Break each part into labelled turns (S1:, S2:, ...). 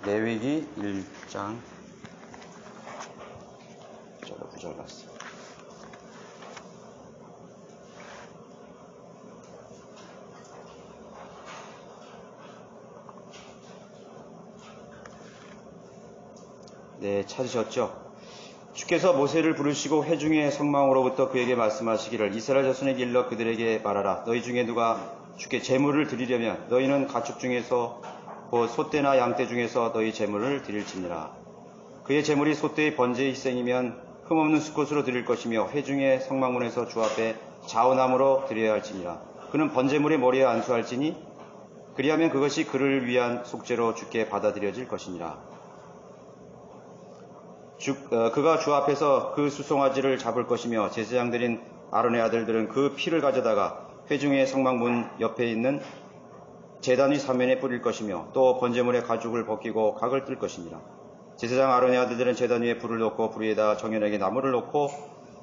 S1: 레위기 1장 구절 봤어. 네, 찾으셨죠? 주께서 모세를 부르시고 회중의 성망으로부터 그에게 말씀하시기를 이스라엘 자손에게 일러 그들에게 말하라. 너희 중에 누가 주께 제물을 드리려면 너희는 가축 중에서 곧 소떼나 양떼 중에서 너희 제물을 드릴지니라. 그의 제물이 소떼의 번제의 희생이면 흠없는 수컷으로 드릴 것이며 회중의 성막문에서 주 앞에 자원함으로 드려야 할지니라. 그는 번제물의 머리에 안수할지니 그리하면 그것이 그를 위한 속죄로 주께 받아들여질 것이니라. 그가 주 앞에서 그 수송아지를 잡을 것이며 제사장들인 아론의 아들들은 그 피를 가져다가 회중의 성막문 옆에 있는 제단 위 사면에 뿌릴 것이며 또 번제물의 가죽을 벗기고 각을 뜰 것이니라. 제사장 아론의 아들들은 제단 위에 불을 놓고 불 위에다 정연하게 나무를 놓고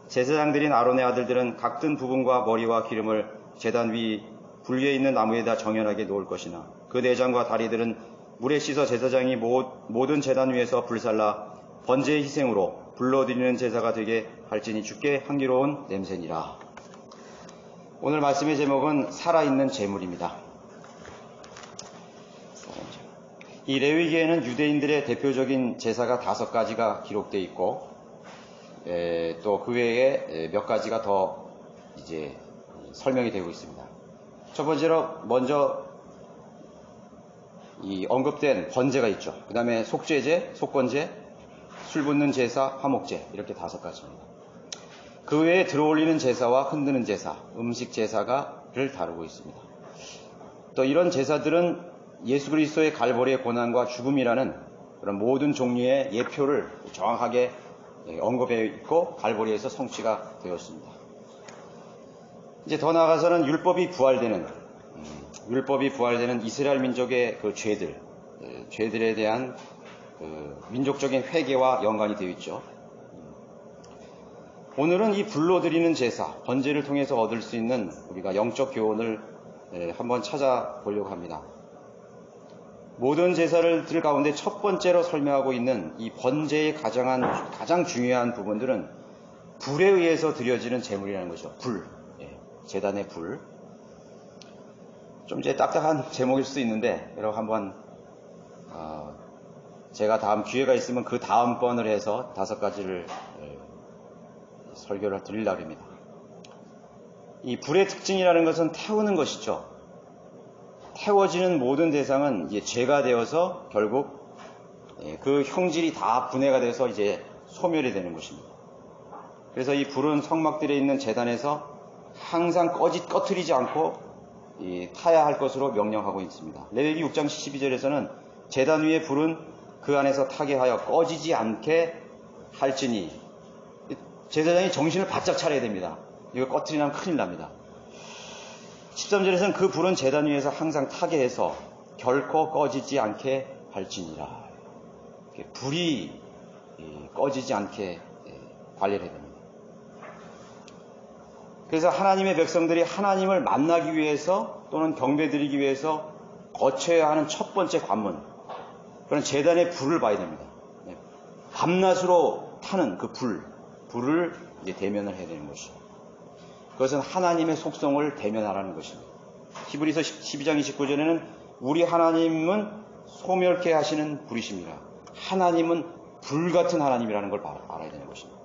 S1: 제사장들인 아론의 아들들은 각 뜬 부분과 머리와 기름을 제단 위 불 위에 있는 나무에다 정연하게 놓을 것이나 그 내장과 다리들은 물에 씻어 제사장이 모든 제단 위에서 불살라 번제의 희생으로 불로 드리는 제사가 되게 할지니 주께 향기로운 냄새니라. 오늘 말씀의 제목은 살아있는 제물입니다. 이 레위기에는 유대인들의 대표적인 제사가 5가지가 기록되어 있고 또 그 외에 몇 가지가 더 이제 설명이 되고 있습니다. 첫 번째로 먼저 이 언급된 번제가 있죠. 그 다음에 속죄제, 속건제, 술 붓는 제사, 화목제 이렇게 5가지입니다. 그 외에 들어올리는 제사와 흔드는 제사, 음식 제사를 다루고 있습니다. 또 이런 제사들은 예수 그리스도의 갈보리의 고난과 죽음이라는 그런 모든 종류의 예표를 정확하게 언급해 있고 갈보리에서 성취가 되었습니다. 이제 더 나아가서는 율법이 부활되는 이스라엘 민족의 그 죄들에 대한 그 민족적인 회개와 연관이 되어 있죠. 오늘은 이 불로 드리는 제사, 번제를 통해서 얻을 수 있는 우리가 영적 교훈을 한번 찾아보려고 합니다. 모든 제사들 가운데 첫 번째로 설명하고 있는 이 번제의 가장 중요한 부분들은 불에 의해서 드려지는 제물이라는 거죠. 제단의 불. 좀 이제 딱딱한 제목일 수도 있는데 여러분 한번 제가 다음 기회가 있으면 그 다음 번을 해서 5가지를 설교를 드리려고 합니다. 이 불의 특징이라는 것은 태우는 것이죠. 태워지는 모든 대상은 이제 죄가 되어서 결국 그 형질이 다 분해가 돼서 이제 소멸이 되는 것입니다. 그래서 이 불은 성막들에 있는 제단에서 항상 꺼트리지 않고 타야 할 것으로 명령하고 있습니다. 레위기 6장 12절에서는 제단 위에 불은 그 안에서 타게 하여 꺼지지 않게 할지니 제사장이 정신을 바짝 차려야 됩니다. 이거 꺼트리면 큰일 납니다. 13절에서는 그 불은 제단 위에서 항상 타게 해서 결코 꺼지지 않게 할지니라. 불이 꺼지지 않게 관리를 해야 됩니다. 그래서 하나님의 백성들이 하나님을 만나기 위해서 또는 경배드리기 위해서 거쳐야 하는 첫 번째 관문, 그런 제단의 불을 봐야 됩니다. 밤낮으로 타는 그 불을 이제 대면을 해야 되는 것이죠. 그것은 하나님의 속성을 대면하라는 것입니다. 히브리서 12장 29절에는 우리 하나님은 소멸케 하시는 불이십니다. 하나님은 불 같은 하나님이라는 걸 알아야 되는 것입니다.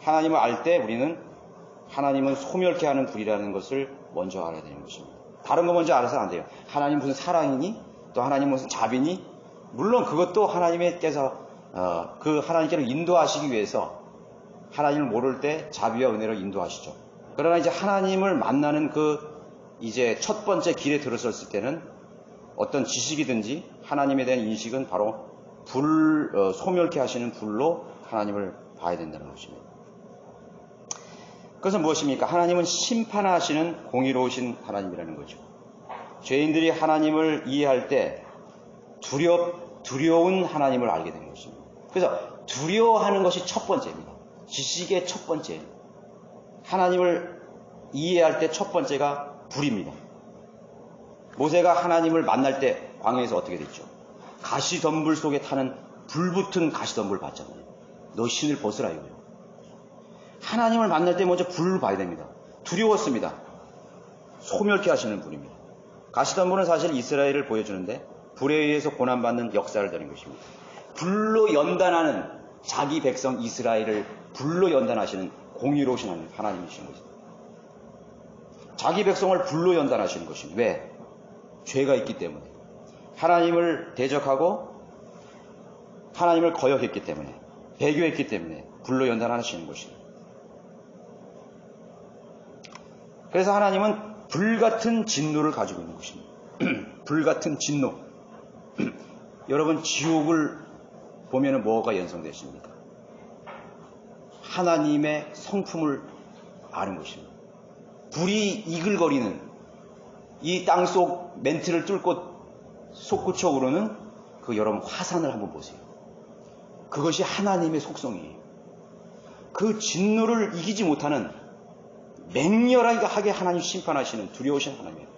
S1: 하나님을 알 때 우리는 하나님은 소멸케 하는 불이라는 것을 먼저 알아야 되는 것입니다. 다른 거 먼저 알아서는 안 돼요. 하나님 무슨 사랑이니? 또 하나님 무슨 자비니? 물론 그것도 하나님께서 그 하나님께로 인도하시기 위해서 하나님을 모를 때 자비와 은혜로 인도하시죠. 그러나 이제 하나님을 만나는 이제 첫 번째 길에 들어섰을 때는 어떤 지식이든지 하나님에 대한 인식은 바로 소멸케 하시는 불로 하나님을 봐야 된다는 것입니다. 그것은 무엇입니까? 하나님은 심판하시는 공의로우신 하나님이라는 거죠. 죄인들이 하나님을 이해할 때 두려운 하나님을 알게 되는 것입니다. 그래서 두려워하는 것이 첫 번째입니다. 지식의 첫 번째. 하나님을 이해할 때 첫 번째가 불입니다. 모세가 하나님을 만날 때 광야에서 어떻게 됐죠? 가시덤불 속에 타는 불붙은 가시덤불 봤잖아요. 너 신을 벗으라 이거예요. 하나님을 만날 때 먼저 불을 봐야 됩니다. 두려웠습니다. 소멸케 하시는 분입니다. 가시덤불은 사실 이스라엘을 보여주는데 불에 의해서 고난받는 역사를 드린 것입니다. 불로 연단하는 자기 백성 이스라엘을 불로 연단하시는 공의로우신 하나님이신 것입니다. 자기 백성을 불로 연단하시는 것입니다. 왜? 죄가 있기 때문에. 하나님을 대적하고 하나님을 거역했기 때문에, 배교했기 때문에 불로 연단하시는 것입니다. 그래서 하나님은 불같은 진노를 가지고 있는 것입니다. 불같은 진노. 여러분, 지옥을 보면 뭐가 연상되십니까? 하나님의 성품을 아는 것입니다. 불이 이글거리는 이 땅속 멘트를 뚫고 솟구쳐 오르는 그 여러분 화산을 한번 보세요. 그것이 하나님의 속성이에요. 그 진노를 이기지 못하는 맹렬하게 하나님 심판하시는 두려우신 하나님이에요.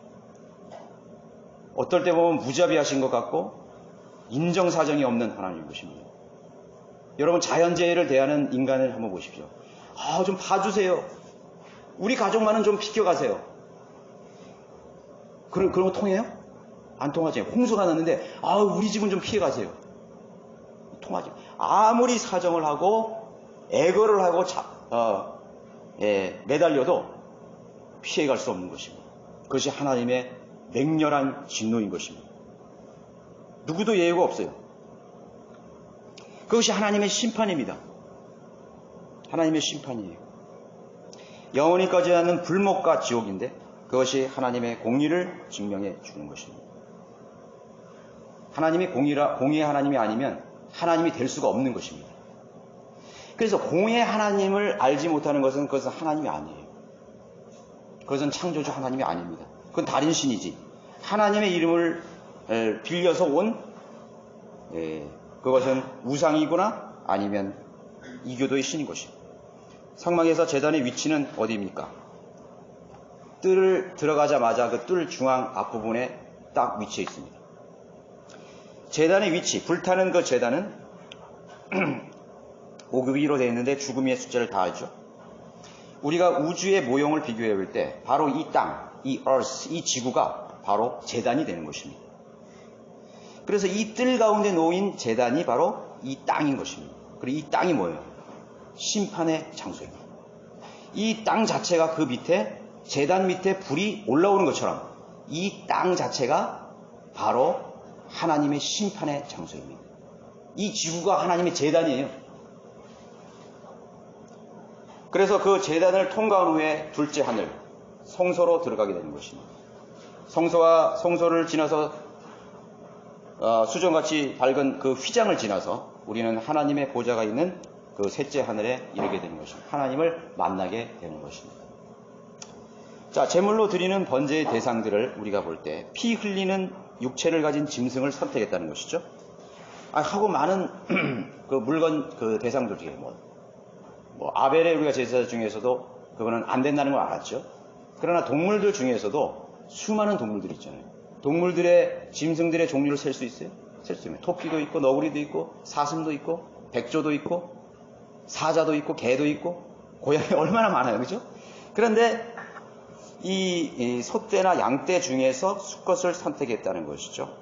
S1: 어떨 때 보면 무자비하신 것 같고 인정사정이 없는 하나님인 것입니다. 여러분, 자연재해를 대하는 인간을 한번 보십시오. 좀 봐주세요. 우리 가족만은 좀 비켜가세요. 그런 거 통해요? 안 통하지. 홍수가 났는데 우리 집은 좀 피해가세요. 통하지. 아무리 사정을 하고 애거를 하고 매달려도 피해갈 수 없는 것입니다. 그것이 하나님의 맹렬한 진노인 것입니다. 누구도 예외가 없어요. 그것이 하나님의 심판입니다. 하나님의 심판이에요. 영원히까지 하는 불목과 지옥인데 그것이 하나님의 공의를 증명해 주는 것입니다. 하나님이 공의의 하나님이 아니면 하나님이 될 수가 없는 것입니다. 그래서 공의의 하나님을 알지 못하는 것은 그것은 하나님이 아니에요. 그것은 창조주 하나님이 아닙니다. 그건 다른 신이지. 하나님의 이름을 빌려서 온 그것은 우상이거나 아니면 이교도의 신인 것입니다. 성막에서 제단의 위치는 어디입니까? 뜰을 들어가자마자 그 뜰 중앙 앞부분에 딱 위치해 있습니다. 제단의 위치, 불타는 그 제단은 5급으로 되어 있는데 죽음의 숫자를 다 알죠. 우리가 우주의 모형을 비교해 볼 때 바로 이 땅, 이 earth, 이 지구가 바로 제단이 되는 것입니다. 그래서 이 뜰 가운데 놓인 제단이 바로 이 땅인 것입니다. 그리고 이 땅이 뭐예요? 심판의 장소입니다. 이 땅 자체가 그 밑에 제단 밑에 불이 올라오는 것처럼 이 땅 자체가 바로 하나님의 심판의 장소입니다. 이 지구가 하나님의 제단이에요. 그래서 그 제단을 통과한 후에 둘째 하늘, 성소로 들어가게 되는 것입니다. 성소를 지나서 수정같이 밝은 그 휘장을 지나서 우리는 하나님의 보좌가 있는 그 셋째 하늘에 이르게 되는 것입니다. 하나님을 만나게 되는 것입니다. 자, 제물로 드리는 번제의 대상들을 우리가 볼 때 피 흘리는 육체를 가진 짐승을 선택했다는 것이죠. 하고 많은 그 물건 그 대상들 중에 아벨의 우리가 제사 중에서도 그거는 안 된다는 걸 알았죠. 그러나 동물들 중에서도 수많은 동물들이 있잖아요. 동물들의 짐승들의 종류를 셀 수 있어요? 셀 수 있습니다. 토끼도 있고 너구리도 있고 사슴도 있고 백조도 있고 사자도 있고 개도 있고 고양이 얼마나 많아요, 그죠? 그런데 이 소떼나 양떼 중에서 수컷을 선택했다는 것이죠.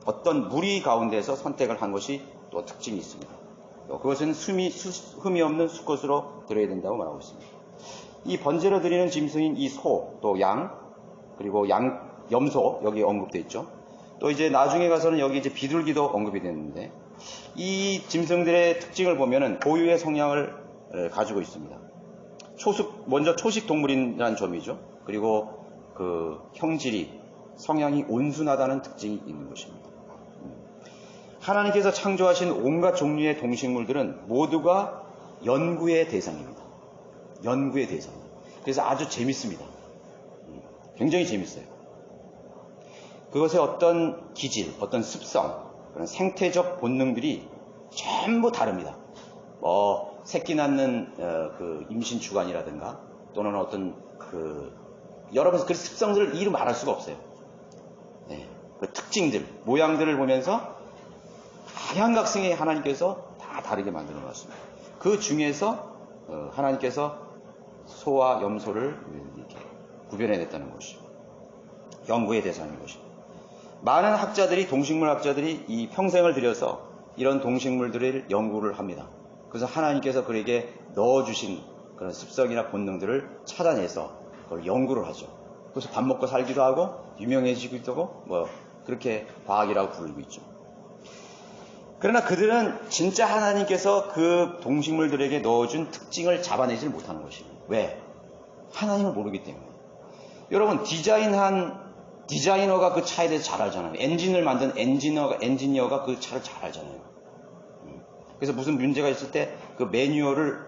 S1: 어떤 무리 가운데서 선택을 한 것이 또 특징이 있습니다. 그것은 흠이 없는 수컷으로 드려야 된다고 말하고 있습니다. 이 번제로 드리는 짐승인 이 소, 또 양, 그리고 염소 여기 언급되어 있죠. 또 이제 나중에 가서는 여기 이제 비둘기도 언급이 됐는데 이 짐승들의 특징을 보면은 고유의 성향을 가지고 있습니다. 먼저 초식 동물이라는 점이죠. 그리고 그 형질이 성향이 온순하다는 특징이 있는 것입니다. 하나님께서 창조하신 온갖 종류의 동식물들은 모두가 연구의 대상입니다. 연구의 대상. 그래서 아주 재밌습니다. 굉장히 재밌어요. 그것의 어떤 기질, 어떤 습성, 그런 생태적 본능들이 전부 다릅니다. 새끼 낳는 그 임신 주간이라든가 또는 어떤 여러분 그 습성들을 이루 말할 수가 없어요. 네, 그 특징들, 모양들을 보면서 각양각색의 하나님께서 다 다르게 만들어 놨습니다. 그 중에서 하나님께서 소와 염소를 이렇게 구별해냈다는 것이죠. 연구의 대상인 것입니다. 많은 학자들이, 동식물 학자들이 이 평생을 들여서 이런 동식물들을 연구를 합니다. 그래서 하나님께서 그에게 넣어주신 그런 습성이나 본능들을 찾아내서 그걸 연구를 하죠. 그래서 밥 먹고 살기도 하고 유명해지기도 하고 뭐 그렇게 과학이라고 부르고 있죠. 그러나 그들은 진짜 하나님께서 그 동식물들에게 넣어준 특징을 잡아내질 못하는 것이에요. 왜? 하나님을 모르기 때문에. 여러분, 디자이너가 그 차에 대해서 잘 알잖아요. 엔진을 만든 엔지니어가 그 차를 잘 알잖아요. 그래서 무슨 문제가 있을 때 그 매뉴얼을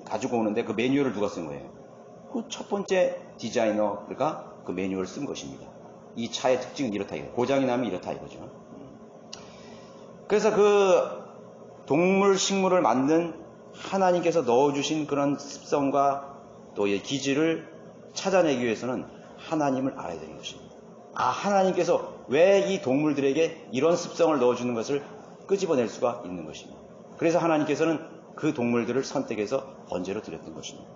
S1: 가지고 오는데 그 매뉴얼을 누가 쓴 거예요? 그 첫 번째 디자이너가 그 매뉴얼을 쓴 것입니다. 이 차의 특징은 이렇다 이거예요. 고장이 나면 이렇다 이거죠. 그래서 그 동물, 식물을 만든 하나님께서 넣어주신 그런 습성과 또 이 기질을 찾아내기 위해서는 하나님을 알아야 되는 것입니다. 하나님께서 왜 이 동물들에게 이런 습성을 넣어주는 것을 끄집어낼 수가 있는 것입니다. 그래서 하나님께서는 그 동물들을 선택해서 번제로 드렸던 것입니다.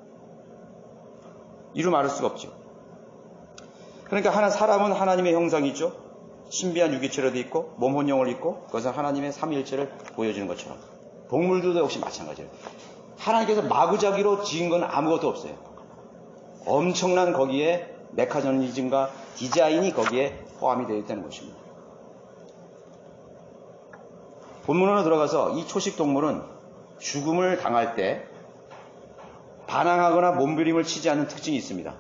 S1: 이루 말할 수가 없죠. 그러니까 사람은 하나님의 형상이죠. 신비한 유기체로 되어 있고 몸, 혼, 영을 입고 그것은 하나님의 삼위일체를 보여주는 것처럼 동물들도 역시 마찬가지예요. 하나님께서 마구잡이로 지은 건 아무것도 없어요. 엄청난 거기에 메커니즘과 디자인이 거기에 포함이 되어 있다는 것입니다. 본문으로 들어가서 이 초식 동물은 죽음을 당할 때 반항하거나 몸부림을 치지 않는 특징이 있습니다.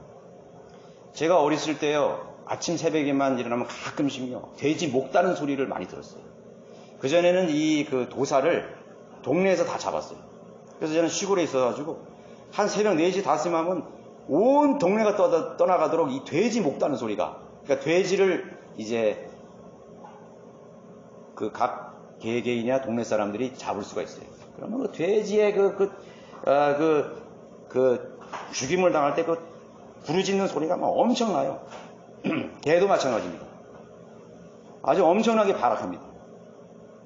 S1: 제가 어렸을 때요, 아침 새벽에만 일어나면 가끔씩요, 돼지 목 다는 소리를 많이 들었어요. 그전에는 이 그 도사를 동네에서 다 잡았어요. 그래서 저는 시골에 있어가지고 한 새벽 4시, 5시 하면 온 동네가 떠나가도록 이 돼지 목 다는 소리가, 그러니까 돼지를 이제 그 각 개개인이나 동네 사람들이 잡을 수가 있어요. 그러면 그 돼지의 죽임을 당할 때 그 부르짖는 소리가 막 엄청나요. 개도 마찬가지입니다. 아주 엄청나게 발악합니다.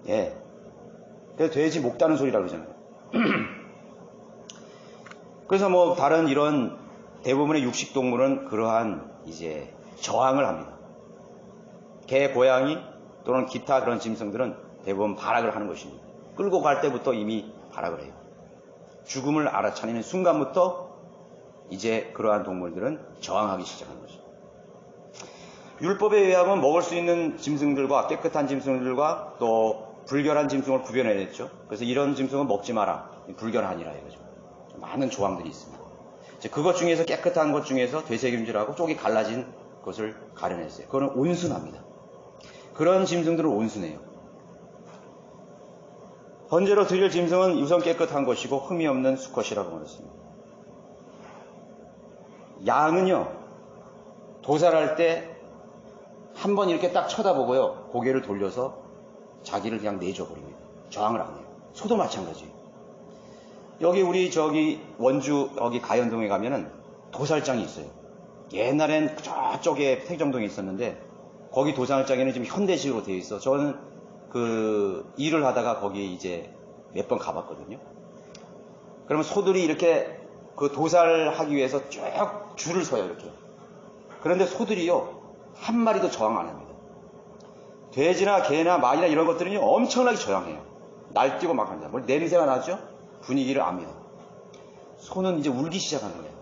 S1: 예. 그래서 돼지 목 다는 소리라고 그러잖아요. 그래서 뭐 다른 이런 대부분의 육식동물은 그러한 이제 저항을 합니다. 개, 고양이 또는 기타 그런 짐승들은 대부분 발악을 하는 것입니다. 끌고 갈 때부터 이미 발악을 해요. 죽음을 알아차리는 순간부터 이제 그러한 동물들은 저항하기 시작하는 것입니다. 율법에 의하면 먹을 수 있는 짐승들과 깨끗한 짐승들과 또 불결한 짐승을 구별해냈죠. 그래서 이런 짐승은 먹지 마라. 불결하니라 이거죠. 많은 조항들이 있습니다. 그것 중에서 깨끗한 것 중에서 되새김질하고 쪽이 갈라진 것을 가려냈어요. 그거는 온순합니다. 그런 짐승들은 온순해요. 번제로 드릴 짐승은 우선 깨끗한 것이고 흠이 없는 수컷이라고 말했습니다. 양은요, 도살할 때 한 번 이렇게 딱 쳐다보고요, 고개를 돌려서 자기를 그냥 내줘버립니다. 저항을 안 해요. 소도 마찬가지예요. 여기 원주 여기 가연동에 가면은 도살장이 있어요. 옛날엔 저쪽에 태정동에 있었는데 거기 도살장에는 지금 현대식으로 되어 있어. 저는 그 일을 하다가 거기 이제 몇 번 가봤거든요. 그러면 소들이 이렇게 그 도살하기 위해서 쭉 줄을 서요, 이렇게. 그런데 소들이요, 한 마리도 저항 안 합니다. 돼지나 개나 말이나 이런 것들은요, 엄청나게 저항해요. 날뛰고 막 합니다. 뭘 냄새가 나죠? 분위기를 압니다. 소는 이제 울기 시작하는 거예요.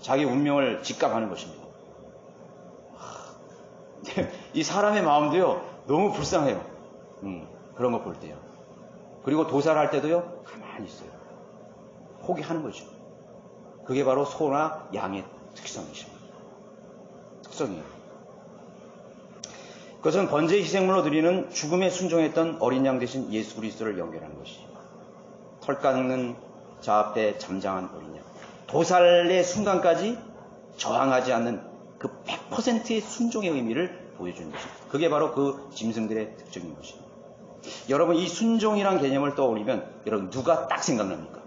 S1: 자기 운명을 직감하는 것입니다. 이 사람의 마음도요, 너무 불쌍해요. 그런 거 볼 때요. 그리고 도살할 때도요, 가만히 있어요. 포기하는 거죠. 그게 바로 소나 양의 특성이죠. 특성이에요. 그것은 번제 희생물로 드리는 죽음에 순종했던 어린 양 대신 예수 그리스도를 연결하는 것이죠. 털 깎는 자 앞에 잠잠한 어린 양. 도살의 순간까지 저항하지 않는 그 100%의 순종의 의미를 보여주는 것입니다. 그게 바로 그 짐승들의 특징인 것입니다. 여러분, 이 순종이란 개념을 떠올리면 여러분 누가 딱 생각납니까?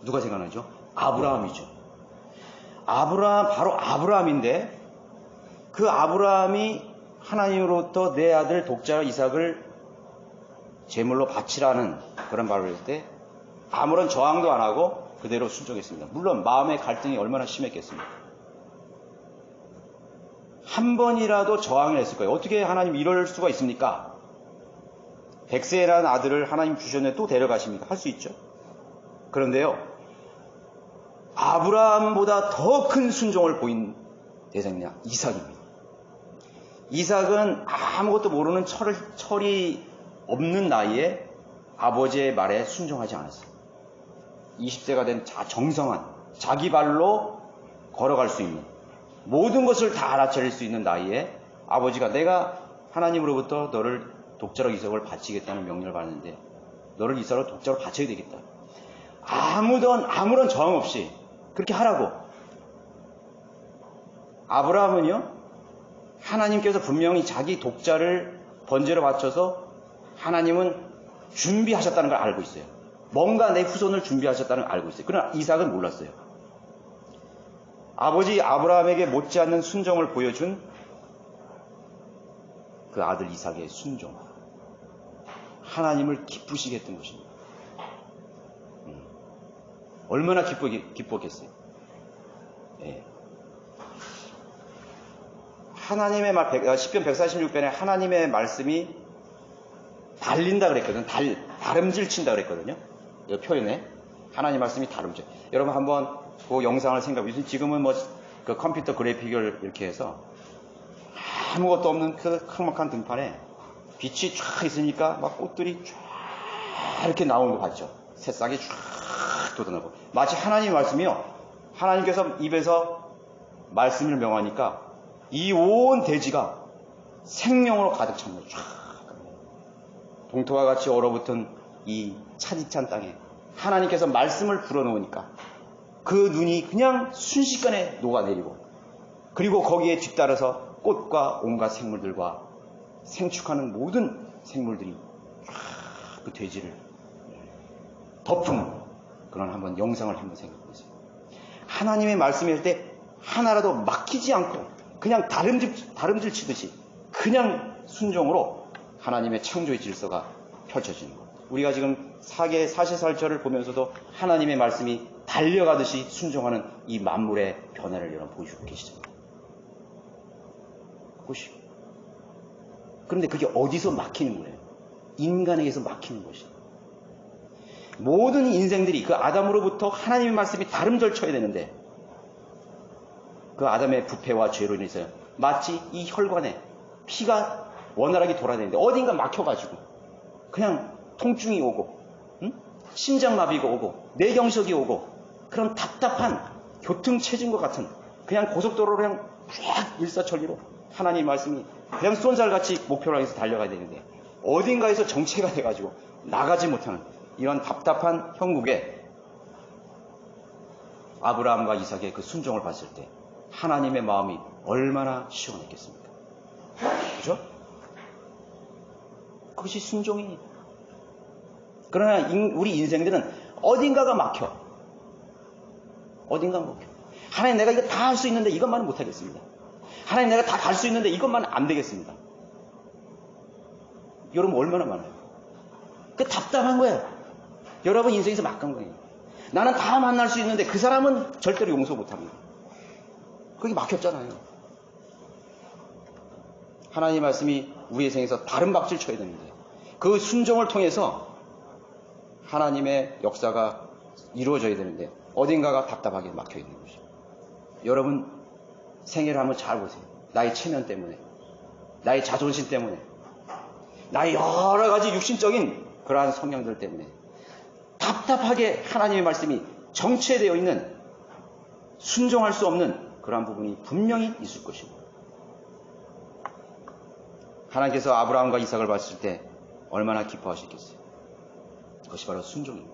S1: 누가 생각나죠? 아브라함이죠. 바로 아브라함인데 그 아브라함이 하나님으로부터 내 아들 독자 이삭을 제물로 바치라는 그런 말을 했을 때 아무런 저항도 안 하고 그대로 순종했습니다. 물론 마음의 갈등이 얼마나 심했겠습니까? 한 번이라도 저항을 했을 거예요. 어떻게 하나님 이럴 수가 있습니까? 백세라는 아들을 하나님 주셨는데 또 데려가십니까? 할 수 있죠. 그런데요, 아브라함보다 더 큰 순종을 보인 대상이냐? 이삭입니다. 이삭은 아무것도 모르는 철이 없는 나이에 아버지의 말에 순종하지 않았어요. 20세가 된 정성한 자기 발로 걸어갈 수 있는 모든 것을 다 알아차릴 수 있는 나이에 아버지가 내가 하나님으로부터 너를 독자로 이삭을 바치겠다는 명령을 받았는데 너를 이삭으로 독자로 바쳐야 되겠다. 아무런 저항 없이 그렇게 하라고. 아브라함은요, 하나님께서 분명히 자기 독자를 번제로 바쳐서 하나님은 준비하셨다는 걸 알고 있어요. 뭔가 내 후손을 준비하셨다는 걸 알고 있어요. 그러나 이삭은 몰랐어요. 아버지 아브라함에게 못지않는 순종을 보여준 그 아들 이삭의 순종. 하나님을 기쁘시게 했던 것입니다. 얼마나 기뻤겠어요. 예. 하나님의 말, 10편 146편에 하나님의 말씀이 달린다 그랬거든요. 다름질 친다 그랬거든요. 이 표현에. 하나님 말씀이 다름질. 여러분 한번 그 영상을 생각해보세요. 지금은 그 컴퓨터 그래픽을 이렇게 해서 아무것도 없는 그 큼막한 등판에 빛이 쫙 있으니까 막 꽃들이 쫙 이렇게 나오는 거 봤죠. 새싹이 쫙 돋아나고. 마치 하나님의 말씀이요. 하나님께서 입에서 말씀을 명하니까 이 온 대지가 생명으로 가득 찬 거예요. 쫙. 동토와 같이 얼어붙은 이 차디찬 땅에 하나님께서 말씀을 불어넣으니까 그 눈이 그냥 순식간에 녹아내리고 그리고 거기에 뒤따라서 꽃과 온갖 생물들과 생축하는 모든 생물들이 쫙 그 대지를 덮은 그런 한번 영상을 한번 생각해 보세요. 하나님의 말씀이 할 때 하나라도 막히지 않고 그냥 다름질 치듯이 그냥 순종으로 하나님의 창조의 질서가 펼쳐지는 것. 우리가 지금 사시사철을 보면서도 하나님의 말씀이 달려가듯이 순종하는 이 만물의 변화를 여러분 보여주고 계시죠. 그것이. 그런데 그게 어디서 막히는 거예요? 인간에게서 막히는 것이. 모든 인생들이 그 아담으로부터 하나님의 말씀이 다름질 쳐야 되는데 그 아담의 부패와 죄로 인해서 마치 이 혈관에 피가 원활하게 돌아다니는데 어딘가 막혀가지고 그냥 통증이 오고 심장마비가 오고 뇌경색이 오고 그런 답답한 교통체증과 같은 그냥 고속도로로 그냥 쫙 일사천리로 하나님 말씀이 그냥 쏜살같이 목표를 향해서 달려가야 되는데 어딘가에서 정체가 돼가지고 나가지 못하는 이런 답답한 형국에 아브라함과 이삭의 그 순종을 봤을 때 하나님의 마음이 얼마나 시원했겠습니까? 그죠? 그것이 순종이에요. 그러나 우리 인생들은 어딘가가 막혀. 어딘가가 막혀. 하나님 내가 이거 다 할 수 있는데 이것만은 못하겠습니다. 하나님 내가 다 갈 수 있는데 이것만은 안 되겠습니다. 여러분 얼마나 많아요. 그 답답한 거예요. 여러분 인생에서 막간 거예요. 나는 다 만날 수 있는데 그 사람은 절대로 용서 못합니다. 그게 막혔잖아요. 하나님의 말씀이 우리의 생에서 다른 박질 쳐야 되는데 그 순종을 통해서 하나님의 역사가 이루어져야 되는데 어딘가가 답답하게 막혀있는 것이죠. 여러분 생애를 한번 잘 보세요. 나의 체면 때문에 나의 자존심 때문에 나의 여러 가지 육신적인 그러한 성향들 때문에 답답하게 하나님의 말씀이 정체되어 있는 순종할 수 없는 그러한 부분이 분명히 있을 것입니다. 하나님께서 아브라함과 이삭을 봤을 때 얼마나 기뻐하셨겠어요. 그것이 바로 순종입니다.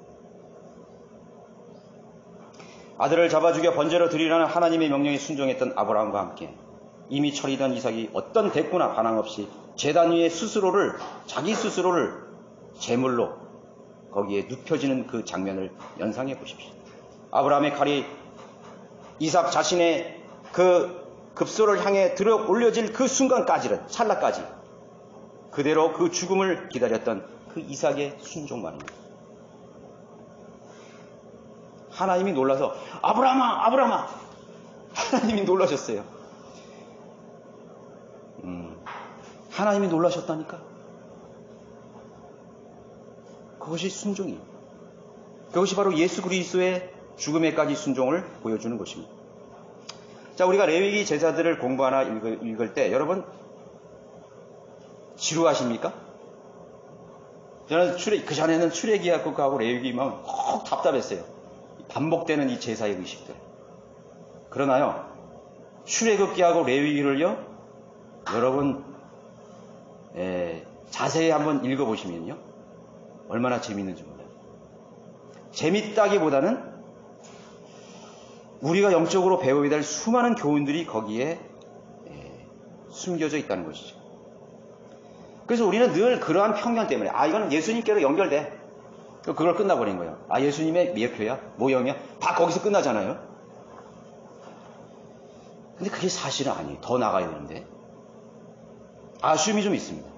S1: 아들을 잡아 죽여 번제로 드리라는 하나님의 명령에 순종했던 아브라함과 함께 이미 처리된 이삭이 어떤 대꾸나 반항 없이 제단 위에 자기 스스로를 제물로 거기에 눕혀지는 그 장면을 연상해 보십시오. 아브라함의 칼이 이삭 자신의 그 급소를 향해 들어 올려질 그 순간까지는, 찰나까지 그대로 그 죽음을 기다렸던 그 이삭의 순종만입니다. 하나님이 놀라서 아브라함아, 아브라함아, 하나님이 놀라셨어요. 하나님이 놀라셨다니까. 그것이 순종이에요. 그것이 바로 예수 그리스도의 죽음에까지 순종을 보여주는 것입니다. 자, 우리가 레위기 제사들을 공부하나 읽을 때 여러분 지루하십니까? 저는 그전에는 출애기하고 레위기만 꼭 답답했어요. 반복되는 이 제사의 의식들. 그러나요, 출애굽기하고 레위기를요, 여러분 자세히 한번 읽어보시면요, 얼마나 재미있는지 몰라요. 재밌다기보다는 우리가 영적으로 배워야 될 수많은 교훈들이 거기에 숨겨져 있다는 것이죠. 그래서 우리는 늘 그러한 편견 때문에 이거는 예수님께로 연결돼. 그걸 끝나버린 거예요. 예수님의 예표야? 모형이야? 다 거기서 끝나잖아요. 근데 그게 사실은 아니에요. 더 나가야 되는데. 아쉬움이 좀 있습니다.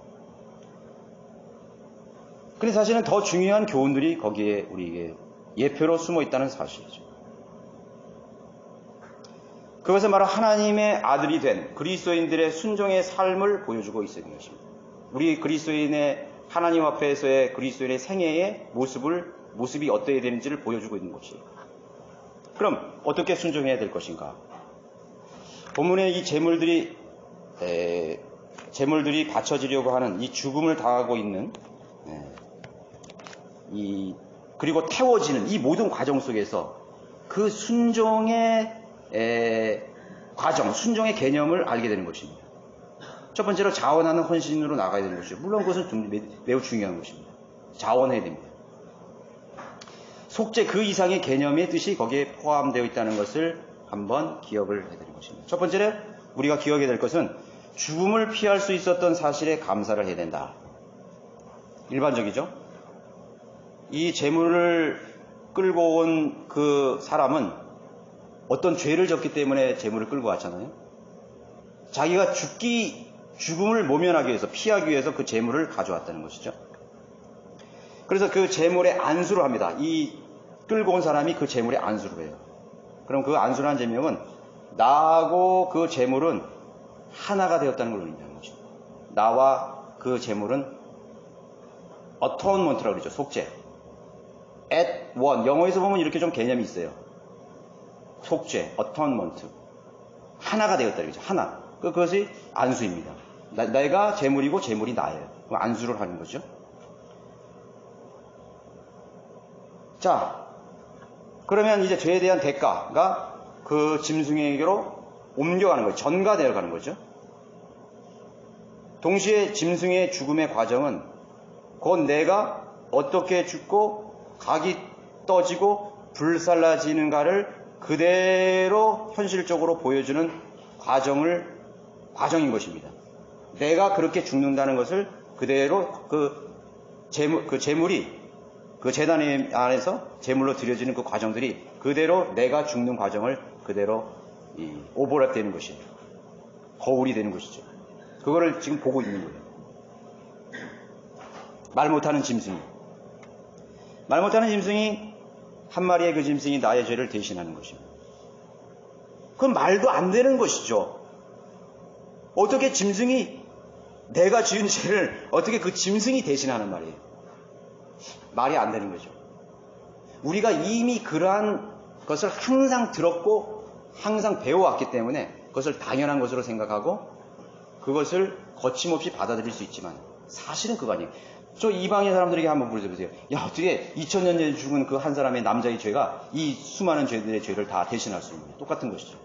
S1: 근데 사실은 더 중요한 교훈들이 거기에 우리에게 예표로 숨어 있다는 사실이죠. 그것은 바로 하나님의 아들이 된 그리스도인들의 순종의 삶을 보여주고 있는 것입니다. 우리 그리스도인의 하나님 앞에서의 그리스도인의 생애의 모습이 어떠해야 되는지를 보여주고 있는 것이에요. 그럼 어떻게 순종해야 될 것인가? 본문에 이 제물들이 바쳐지려고 하는 이 죽음을 당하고 있는 그리고 태워지는 이 모든 과정 속에서 그 순종의 과정, 순종의 개념을 알게 되는 것입니다. 첫 번째로 자원하는 헌신으로 나가야 되는 것이죠. 물론 그것은 좀 매우 중요한 것입니다. 자원해야 됩니다. 속죄 그 이상의 개념의 뜻이 거기에 포함되어 있다는 것을 한번 기억을 해야 되는 것입니다. 첫 번째로 우리가 기억해야 될 것은 죽음을 피할 수 있었던 사실에 감사를 해야 된다. 일반적이죠. 이 제물을 끌고 온 그 사람은 어떤 죄를 졌기 때문에 제물을 끌고 왔잖아요. 자기가 죽음을 모면하기 위해서, 피하기 위해서 그 제물을 가져왔다는 것이죠. 그래서 그 제물에 안수를 합니다. 이 끌고 온 사람이 그 제물에 안수를 해요. 그럼 그 안수라는 제명은 나하고 그 제물은 하나가 되었다는 걸 의미하는 것이죠. 나와 그 제물은 atonement라고 그러죠. 속죄. at one. 영어에서 보면 이렇게 좀 개념이 있어요. 속죄, atonement. 하나가 되었다 그러죠. 하나. 그것이 안수입니다. 내가 제물이고 제물이 나예요. 안수를 하는 거죠. 자, 그러면 이제 죄에 대한 대가가 그 짐승에게로 옮겨가는 거죠. 전가되어 가는 거죠. 동시에 짐승의 죽음의 과정은 곧 내가 어떻게 죽고 각이 떠지고 불살라지는가를 그대로 현실적으로 보여주는 과정인 것입니다. 내가 그렇게 죽는다는 것을 그대로 그 제물이 그 제단 안에서 제물로 드려지는 그 과정들이 그대로 내가 죽는 과정을 그대로 오버랩 되는 것이에요. 거울이 되는 것이죠. 그거를 지금 보고 있는 거예요. 말 못하는 짐승이. 말 못하는 짐승이 한 마리의 그 짐승이 나의 죄를 대신하는 것입니다. 그건 말도 안 되는 것이죠. 어떻게 짐승이 내가 지은 죄를 어떻게 그 짐승이 대신하는 말이에요. 말이 안 되는 거죠. 우리가 이미 그러한 것을 항상 들었고 항상 배워왔기 때문에 그것을 당연한 것으로 생각하고 그것을 거침없이 받아들일 수 있지만 사실은 그거 아니에요. 저 이방인 사람들에게 한번 물어보세요. 야, 어떻게 2000년 전에 죽은 그 한 사람의 남자의 죄가 이 수많은 죄들의 죄를 다 대신할 수 있느냐. 똑같은 것이죠.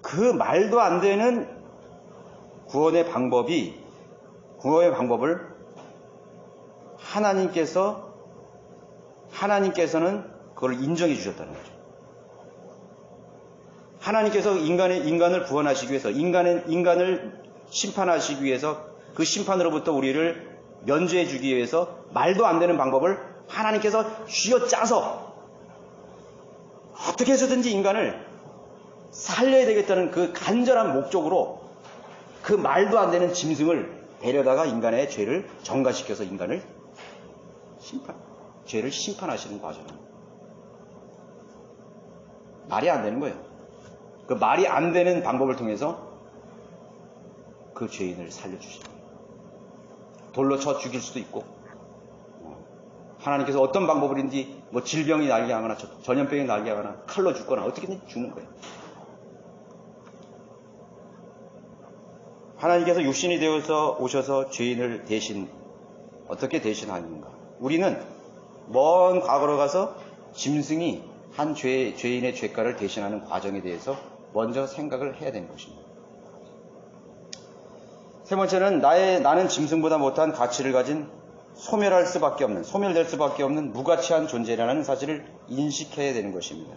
S1: 그 말도 안 되는 구원의 방법을 하나님께서는 그걸 인정해 주셨다는 거죠. 하나님께서 인간을 구원하시기 위해서, 인간을 심판하시기 위해서, 그 심판으로부터 우리를 면죄해 주기 위해서 말도 안 되는 방법을 하나님께서 쥐어짜서 어떻게 해서든지 인간을 살려야 되겠다는 그 간절한 목적으로 그 말도 안 되는 짐승을 데려다가 인간의 죄를 정가시켜서 인간을 죄를 심판하시는 과정입니다. 말이 안 되는 거예요. 그 말이 안 되는 방법을 통해서 그 죄인을 살려주시는 거예요. 돌로 쳐 죽일 수도 있고, 하나님께서 어떤 방법이든지 뭐 질병이 날게 하거나 전염병이 날게 하거나 칼로 죽거나 어떻게든 죽는 거예요. 하나님께서 육신이 되어서 오셔서 죄인을 어떻게 대신하는가? 우리는 먼 과거로 가서 짐승이 한 죄인의 죄가를 대신하는 과정에 대해서 먼저 생각을 해야 되는 것입니다. 세 번째는 나는 짐승보다 못한 가치를 가진 소멸될 수밖에 없는 무가치한 존재라는 사실을 인식해야 되는 것입니다.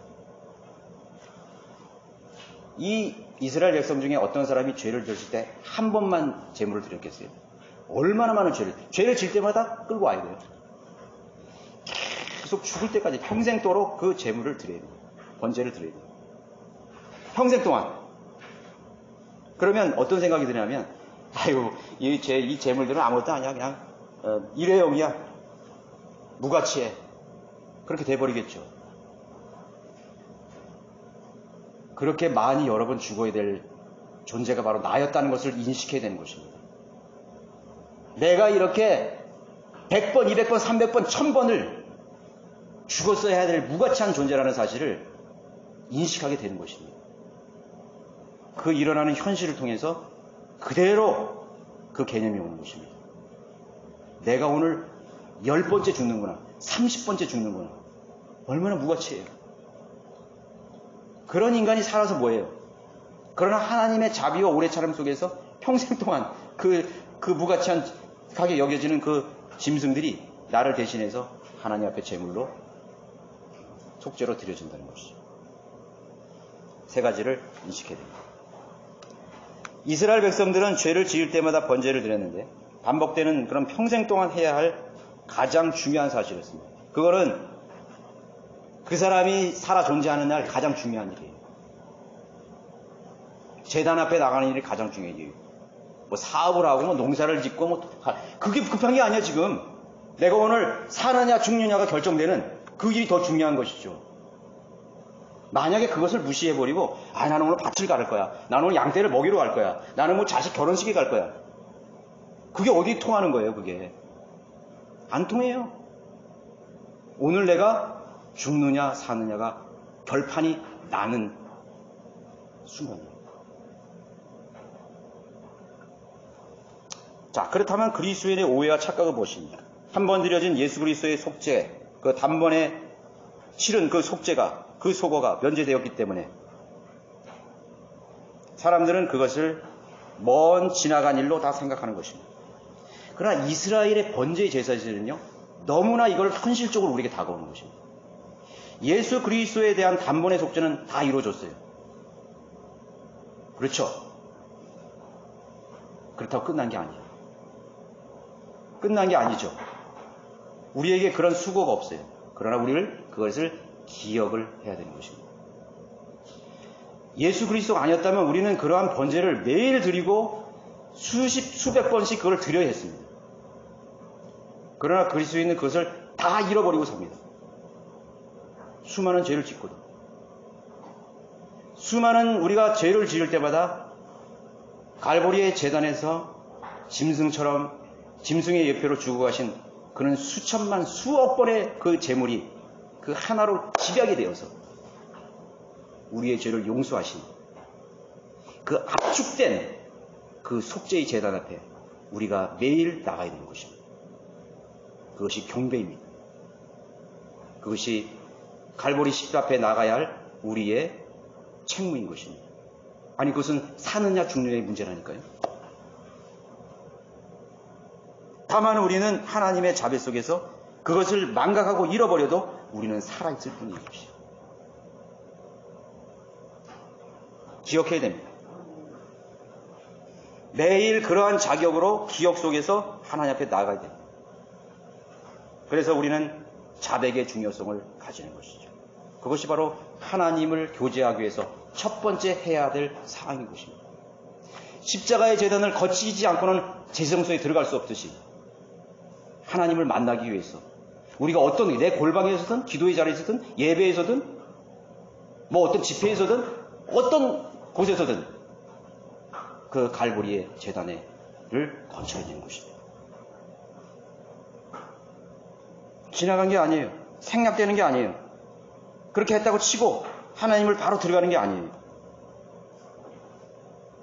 S1: 이 이스라엘 백성 중에 어떤 사람이 죄를 졌을 때 한 번만 제물을 드렸겠어요? 얼마나 많은 죄를 질 때마다 끌고 와야 돼요. 계속 죽을 때까지 평생도록 그 제물을 드려야 돼요. 번제를 드려야 돼요. 평생 동안. 그러면 어떤 생각이 드냐면, 아이고, 이 제물들은 아무것도 아니야. 그냥 일회용이야. 무가치해. 그렇게 돼버리겠죠. 그렇게 많이 여러 번 죽어야 될 존재가 바로 나였다는 것을 인식해야 되는 것입니다. 내가 이렇게 100번, 200번, 300번, 1000번을 죽었어야 해야 될 무가치한 존재라는 사실을 인식하게 되는 것입니다. 그 일어나는 현실을 통해서 그대로 그 개념이 오는 것입니다. 내가 오늘 10번째 죽는구나, 30번째 죽는구나. 얼마나 무가치해요. 그런 인간이 살아서 뭐예요? 그러나 하나님의 자비와 오래 참음 속에서 평생 동안 그 무가치하게 여겨지는 그 짐승들이 나를 대신해서 하나님 앞에 제물로 속죄로 드려진다는 것이죠. 세 가지를 인식해야 됩니다. 이스라엘 백성들은 죄를 지을 때마다 번제를 드렸는데 반복되는 그런 평생 동안 해야 할 가장 중요한 사실이었습니다. 그거는 그 사람이 살아 존재하는 날 가장 중요한 일이에요. 제단 앞에 나가는 일이 가장 중요한 일이에요. 뭐 사업을 하고 뭐 농사를 짓고 그게 급한 게 아니야 지금. 내가 오늘 사느냐 죽느냐가 결정되는 그 일이 더 중요한 것이죠. 만약에 그것을 무시해버리고 나는 오늘 밭을 가를 거야. 나는 오늘 양떼를 먹이러 갈 거야. 나는 뭐 자식 결혼식에 갈 거야. 그게 어디 통하는 거예요. 그게 안 통해요. 오늘 내가 죽느냐 사느냐가 결판이 나는 순간이에요. 자, 그렇다면 그리스도인의 오해와 착각을 무엇입니까? 한 번 드려진 예수 그리스도의 속죄, 그 단번에 치른 그 속죄가, 그 소거가 면제되었기 때문에 사람들은 그것을 먼 지나간 일로 다 생각하는 것입니다. 그러나 이스라엘의 번제의 제사들은요, 너무나 이걸 현실적으로 우리에게 다가오는 것입니다. 예수 그리스도에 대한 단번의 속죄는 다 이루어졌어요. 그렇죠? 그렇다고 끝난 게 아니에요. 끝난 게 아니죠. 우리에게 그런 수고가 없어요. 그러나 우리를 그것을 기억을 해야 되는 것입니다. 예수 그리스도가 아니었다면 우리는 그러한 번제를 매일 드리고 수백 번씩 그걸 드려야 했습니다. 그러나 그리스도인은 그것을 다 잃어버리고 삽니다. 수많은 죄를 짓고도. 수많은 우리가 죄를 지을 때마다 갈보리의 제단에서 짐승의 예표로 죽어가신 그는 수천만 수억 번의 그 제물이 그 하나로 집약이 되어서 우리의 죄를 용서하신 그 압축된 그 속죄의 제단 앞에 우리가 매일 나가야 되는 것입니다. 그것이 경배입니다. 그것이 갈보리 십자 앞에 나가야 할 우리의 책무인 것입니다. 아니 그것은 사느냐 죽느냐의 문제라니까요. 다만 우리는 하나님의 자비 속에서 그것을 망각하고 잃어버려도 우리는 살아있을 뿐인 것이죠. 기억해야 됩니다. 매일 그러한 자격으로 기억 속에서 하나님 앞에 나가야 됩니다. 그래서 우리는 자백의 중요성을 가지는 것이죠. 그것이 바로 하나님을 교제하기 위해서 첫 번째 해야 될 사항인 것입니다. 십자가의 제단을 거치지 않고는 제성소에 들어갈 수 없듯이 하나님을 만나기 위해서 우리가 어떤 내 골방에서든 기도의 자리에서든 예배에서든 뭐 어떤 집회에서든 어떤 곳에서든 그 갈보리의 제단을 거쳐야 되는 것입니다. 지나간 게 아니에요. 생략되는 게 아니에요. 그렇게 했다고 치고 하나님을 바로 들어가는 게 아니에요.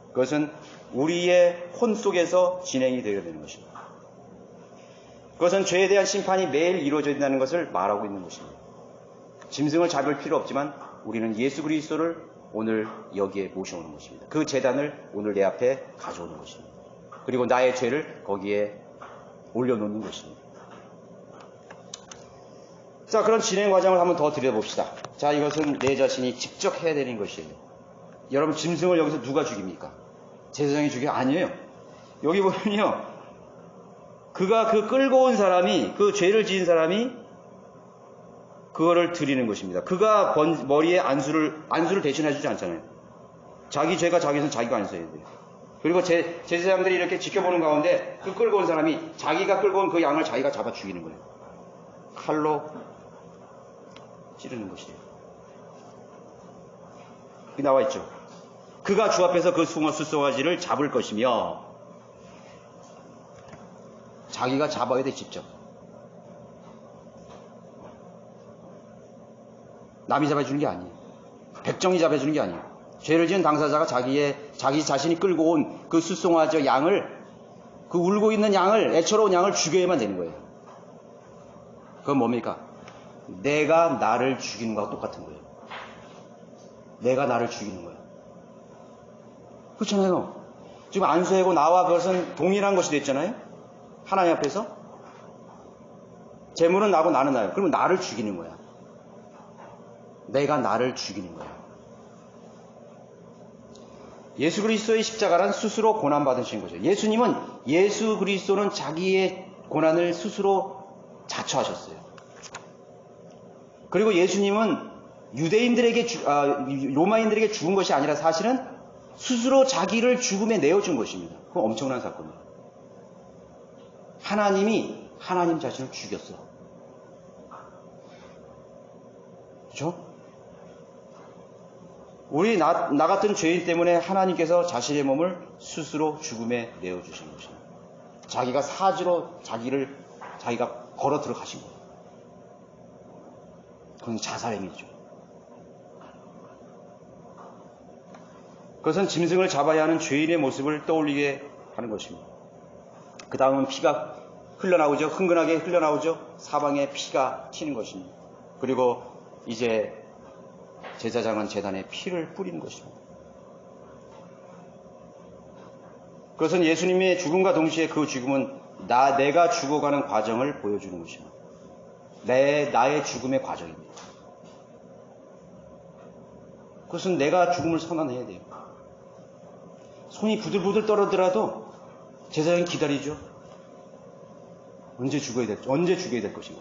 S1: 그것은 우리의 혼 속에서 진행이 되어야 되는 것입니다. 그것은 죄에 대한 심판이 매일 이루어져야 된다는 것을 말하고 있는 것입니다. 짐승을 잡을 필요 없지만 우리는 예수 그리스도를 오늘 여기에 모셔오는 것입니다. 그 제단을 오늘 내 앞에 가져오는 것입니다. 그리고 나의 죄를 거기에 올려놓는 것입니다. 자, 그런 진행 과정을 한번 더 들여봅시다. 자, 이것은 내 자신이 직접 해야 되는 것이에요. 여러분, 짐승을 여기서 누가 죽입니까? 제사장이 죽여? 아니에요. 여기 보면요, 그가 그 끌고 온 사람이, 그 죄를 지은 사람이 그거를 드리는 것입니다. 그가 머리에 안수를 대신해주지 않잖아요. 자기 죄가 자기 손 자기가 안수해야 돼요. 그리고 제사장들이 이렇게 지켜보는 가운데 그 끌고 온 사람이 자기가 끌고 온 그 양을 자기가 잡아 죽이는 거예요. 칼로 찌르는 것이에요. 여기 나와 있죠. 그가 주 앞에서 그 수송아지를 잡을 것이며, 자기가 잡아야 돼, 직접. 남이 잡아주는 게 아니에요. 백정이 잡아주는 게 아니에요. 죄를 지은 당사자가 자기 자신이 끌고 온 그 수송아지 양을, 그 울고 있는 양을, 애처로운 양을 죽여야만 되는 거예요. 그건 뭡니까? 내가 나를 죽이는 거와 똑같은 거예요. 내가 나를 죽이는 거예요. 그렇잖아요. 지금 안수하고 나와 그것은 동일한 것이 됐잖아요. 하나님 앞에서. 재물은 나고 나는 나요. 그러면 나를 죽이는 거야. 내가 나를 죽이는 거야. 예수 그리스도의 십자가란 스스로 고난받으신 거죠. 예수 그리스도는 자기의 고난을 스스로 자처하셨어요. 그리고 예수님은 로마인들에게 죽은 것이 아니라 사실은 스스로 자기를 죽음에 내어준 것입니다. 그건 엄청난 사건이에요. 하나님이 하나님 자신을 죽였어. 그렇죠? 나 같은 죄인 때문에 하나님께서 자신의 몸을 스스로 죽음에 내어주신 것입니다. 자기가 사지로 자기가 걸어 들어가신 거예요. 그건 자살행위죠. 그것은 짐승을 잡아야 하는 죄인의 모습을 떠올리게 하는 것입니다. 그 다음은 피가 흘러나오죠. 흥건하게 흘러나오죠. 사방에 피가 튀는 것입니다. 그리고 이제 제사장은 제단에 피를 뿌리는 것입니다. 그것은 예수님의 죽음과 동시에 그 죽음은 내가 죽어가는 과정을 보여주는 것입니다. 나의 죽음의 과정입니다. 그것은 내가 죽음을 선언해야 돼요. 손이 부들부들 떨어더라도 제사장이 기다리죠. 언제 죽어야 될 것인가.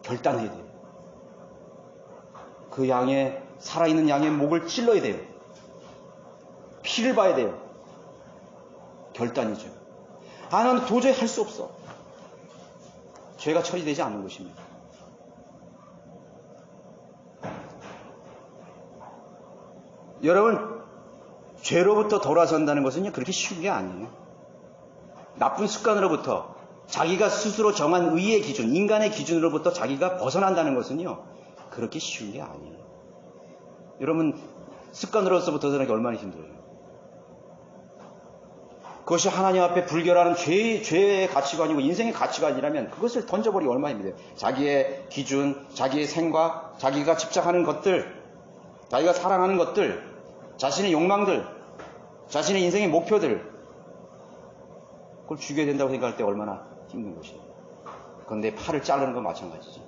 S1: 결단해야 돼요. 그 살아있는 양의 목을 찔러야 돼요. 피를 봐야 돼요. 결단이죠. 나는 도저히 할 수 없어. 죄가 처리되지 않는 것입니다. 여러분, 죄로부터 돌아선다는 것은요, 그렇게 쉬운 게 아니에요. 나쁜 습관으로부터 자기가 스스로 정한 의의 기준, 인간의 기준으로부터 자기가 벗어난다는 것은요, 그렇게 쉬운 게 아니에요. 여러분, 습관으로서부터 벗어나는 게 얼마나 힘들어요. 그것이 하나님 앞에 불결하는 죄의 가치관이고 인생의 가치관이라면 그것을 던져버리기 얼마나 힘들어요. 자기의 기준, 자기의 생각, 자기가 집착하는 것들, 자기가 사랑하는 것들, 자신의 욕망들, 자신의 인생의 목표들, 그걸 죽여야 된다고 생각할 때 얼마나 힘든 것이에요. 그런데 팔을 자르는 건 마찬가지지.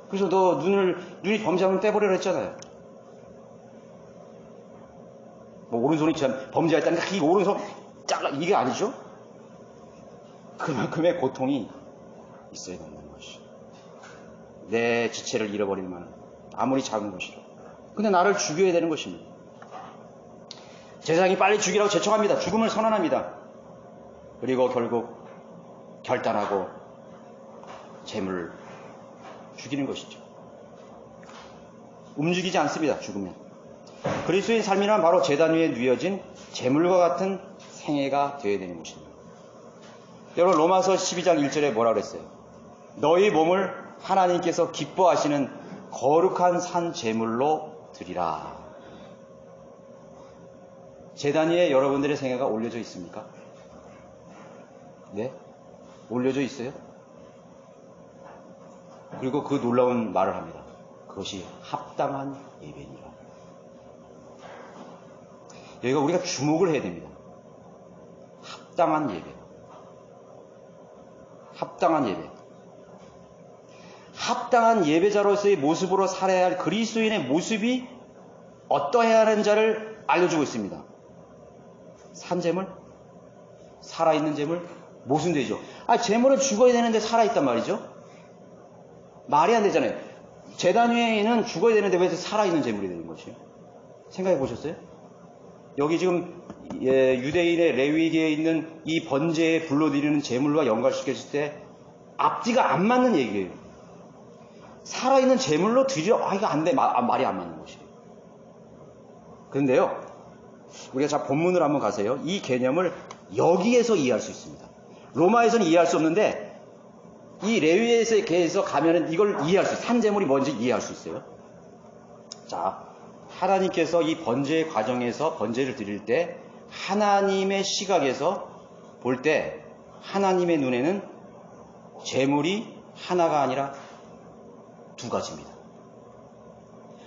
S1: 그래서 눈이 범죄하면 떼버리라 했잖아요. 오른손이 범죄했다니까 이 오른손 잘라, 이게 아니죠? 그만큼의 고통이 있어야 된다는 것이. 내 지체를 잃어버리면 아무리 작은 것이라. 근데 나를 죽여야 되는 것입니다. 제사장이 빨리 죽이라고 제청합니다. 죽음을 선언합니다. 그리고 결국 결단하고 제물을 죽이는 것이죠. 움직이지 않습니다. 죽으면. 그리스도의 삶이란 바로 제단 위에 누여진 제물과 같은 생애가 되어야 되는 것입니다. 여러분 로마서 12장 1절에 뭐라 그랬어요? 너희 몸을 하나님께서 기뻐하시는 거룩한 산 제물로 드리라. 제단 위에 여러분들의 생애가 올려져 있습니까? 네? 올려져 있어요? 그리고 그 놀라운 말을 합니다. 그것이 합당한 예배니라. 여기가 우리가 주목을 해야 됩니다. 합당한 예배. 합당한 예배. 합당한 예배자로서의 모습으로 살아야 할 그리스도인의 모습이 어떠해야 하는 자를 알려주고 있습니다. 산제물? 살아있는 제물? 모순되죠. 제물은 죽어야 되는데 살아있단 말이죠. 말이 안 되잖아요. 제단 위에는 죽어야 되는데 왜 살아있는 제물이 되는 것이에요? 생각해 보셨어요? 여기 지금 유대인의 레위기에 있는 이 번제에 불러드리는 제물과 연관시켰을 때 앞뒤가 안 맞는 얘기예요. 살아있는 제물로 드려, 이거 안 돼. 말이 안 맞는 것이에요. 그런데요, 우리가 자 본문을 한번 가세요. 이 개념을 여기에서 이해할 수 있습니다. 로마에서는 이해할 수 없는데 이 레위기에서 가면은 이걸 이해할 수 있어요. 산제물이 뭔지 이해할 수 있어요. 자, 하나님께서 이 번제의 과정에서 번제를 드릴 때 하나님의 시각에서 볼 때 하나님의 눈에는 제물이 하나가 아니라 두 가지입니다.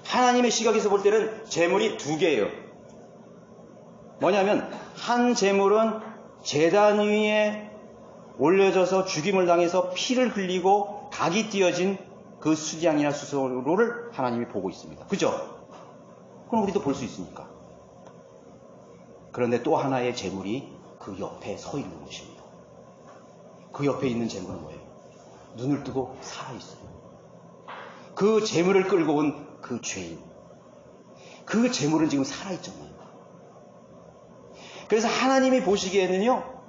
S1: 하나님의 시각에서 볼 때는 제물이 두 개예요. 뭐냐면 한 제물은 제단 위에 올려져서 죽임을 당해서 피를 흘리고 각이 띄어진 그 수양이나 수소를 하나님이 보고 있습니다. 그죠? 그럼 우리도 볼 수 있으니까. 그런데 또 하나의 제물이 그 옆에 서 있는 것입니다. 그 옆에 있는 제물은 뭐예요? 눈을 뜨고 살아있어요. 그 제물을 끌고 온 그 죄인. 그 제물은 지금 살아있잖아요. 그래서 하나님이 보시기에는요,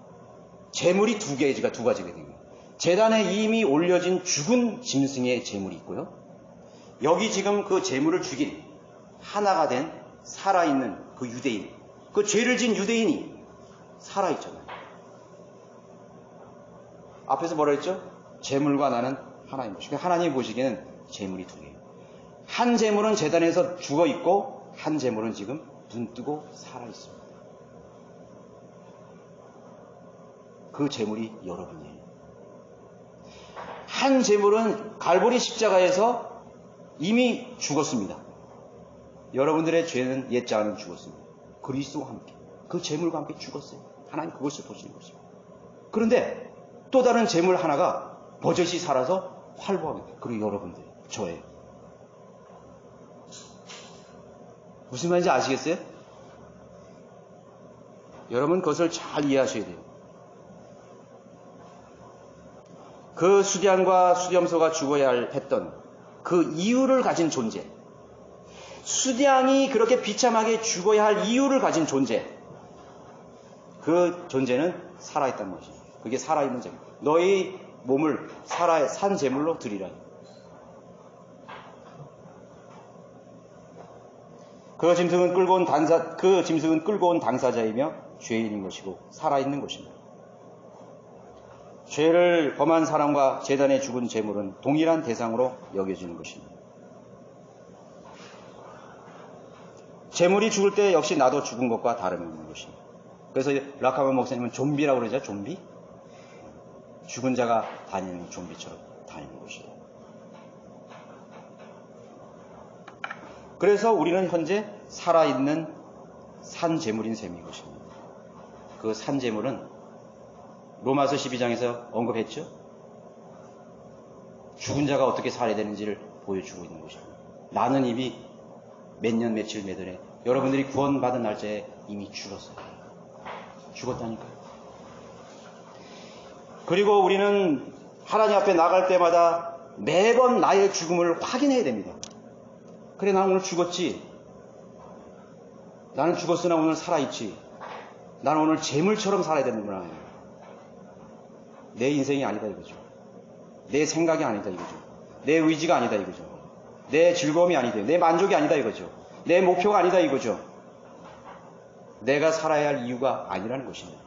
S1: 제물이 두 가지가 되는 거예요. 제단에 이미 올려진 죽은 짐승의 제물이 있고요. 여기 지금 그 제물을 죽인 하나가 된 살아있는 그 유대인, 그 죄를 지은 유대인이 살아있잖아요. 앞에서 뭐라 했죠? 제물과 나는 하나인 것이고, 하나님이 보시기에는 제물이 두 개예요. 한 제물은 제단에서 죽어 있고 한 제물은 지금 눈 뜨고 살아 있습니다. 그 제물이 여러분이에요. 한 제물은 갈보리 십자가에서 이미 죽었습니다. 여러분들의 죄는 옛 자는 죽었습니다. 그리스도와 함께 그 제물과 함께 죽었어요. 하나님 그것을 보시는 것입니다. 그런데 또 다른 제물 하나가 버젓이 살아서 활보합니다. 그리고 여러분들, 저예요. 무슨 말인지 아시겠어요? 여러분 그것을 잘 이해하셔야 돼요. 그 수량과 수렴소가 죽어야 했던 그 이유를 가진 존재, 수량이 그렇게 비참하게 죽어야 할 이유를 가진 존재, 그 존재는 살아있다는 것이죠. 그게 살아있는 제물. 너희 몸을 산 제물로 드리라. 그 짐승은 끌고 온 당사자이며 죄인인 것이고 살아있는 것입니다. 죄를 범한 사람과 제단에 죽은 제물은 동일한 대상으로 여겨지는 것입니다. 제물이 죽을 때 역시 나도 죽은 것과 다름이 없는 것입니다. 그래서 락하면 목사님은 좀비라고 그러죠. 좀비? 죽은 자가 다니는 좀비처럼 다니는 것이에요. 그래서 우리는 현재 살아있는 산제물인 셈인 것입니다. 그 산제물은 로마서 12장에서 언급했죠. 죽은 자가 어떻게 살아야 되는지를 보여주고 있는 것입니다. 나는 이미 몇 년 며칠 몇 년에 여러분들이 구원받은 날짜에 이미 죽었어요. 죽었다니까요. 그리고 우리는 하나님 앞에 나갈 때마다 매번 나의 죽음을 확인해야 됩니다. 그래, 난 오늘 죽었지. 나는 죽었으나 오늘 살아있지. 나는 오늘 재물처럼 살아야 되는구나. 내 인생이 아니다 이거죠. 내 생각이 아니다 이거죠. 내 의지가 아니다 이거죠. 내 즐거움이 아니다. 내 만족이 아니다 이거죠. 내 목표가 아니다 이거죠. 내가 살아야 할 이유가 아니라는 것입니다.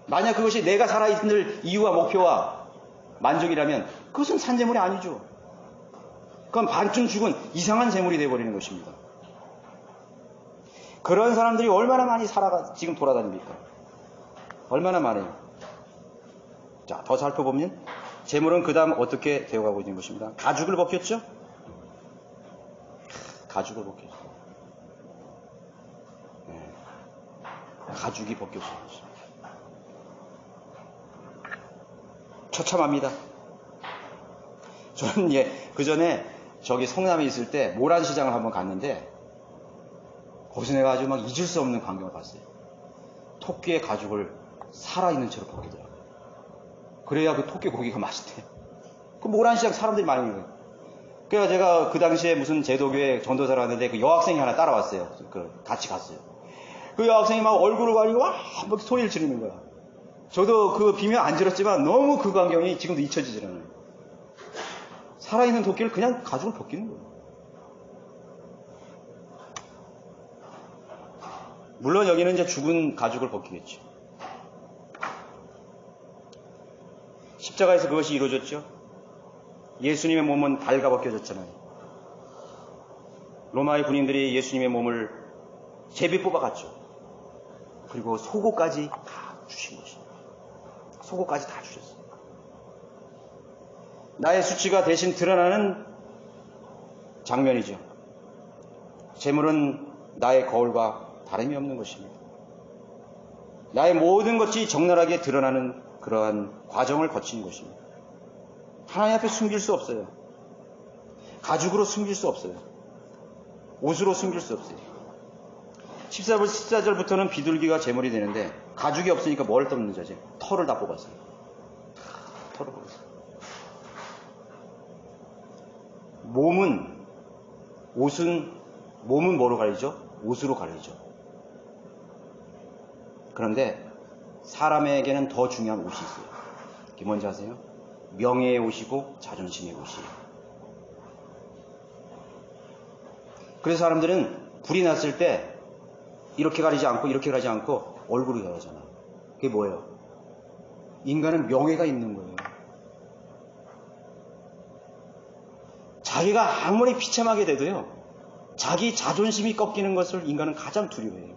S1: 만약 그것이 내가 살아있을 이유와 목표와 만족이라면 그것은 산 재물이 아니죠. 그건 반쯤 죽은 이상한 재물이 되어버리는 것입니다. 그런 사람들이 얼마나 많이 지금 돌아다닙니까? 얼마나 많아요. 자, 더 살펴보면 재물은 그 다음 어떻게 되어가고 있는 것입니다. 가죽을 벗겼죠? 가죽을 벗겼죠. 네. 가죽이 벗겼어요. 처참합니다. 저는 그 전에 저기 성남에 있을 때 모란시장을 한번 갔는데 거기서 내가 아주 막 잊을 수 없는 광경을 봤어요. 토끼의 가죽을 살아있는 채로 벗기더라고요. 그래야 그 토끼 고기가 맛있대. 그 모란시장 사람들이 많이 있는 거예요. 그래서 제가 그 당시에 무슨 제도교회 전도사를 하는데 그 여학생이 하나 따라왔어요. 같이 갔어요. 그 여학생이 막 얼굴을 가리고 막 소리를 지르는 거야. 저도 그 비명 안 질렀지만 너무 그 광경이 지금도 잊혀지질 않아요. 살아있는 토끼를 그냥 가죽을 벗기는 거예요. 물론 여기는 이제 죽은 가죽을 벗기겠죠. 십자가에서 그것이 이루어졌죠. 예수님의 몸은 발가벗겨졌잖아요. 로마의 군인들이 예수님의 몸을 제비 뽑아갔죠. 그리고 속옷까지 다 주신 것입니다. 속옷까지 다 주셨어요. 나의 수치가 대신 드러나는 장면이죠. 재물은 나의 거울과 다름이 없는 것입니다. 나의 모든 것이 적나라하게 드러나는 그러한 과정을 거친 것입니다. 하나님 앞에 숨길 수 없어요. 가죽으로 숨길 수 없어요. 옷으로 숨길 수 없어요. 14절부터는 비둘기가 제물이 되는데 가죽이 없으니까 뭘 뜯는 자지? 털을 다 뽑았어요. 털을 뽑았어요. 몸은 뭐로 가리죠? 옷으로 가리죠. 그런데 사람에게는 더 중요한 옷이 있어요. 그게 뭔지 아세요? 명예의 옷이고 자존심의 옷이에요. 그래서 사람들은 불이 났을 때 이렇게 가리지 않고 얼굴이 가리잖아요. 그게 뭐예요? 인간은 명예가 있는 거예요. 자기가 아무리 비참하게 돼도요, 자기 자존심이 꺾이는 것을 인간은 가장 두려워해요.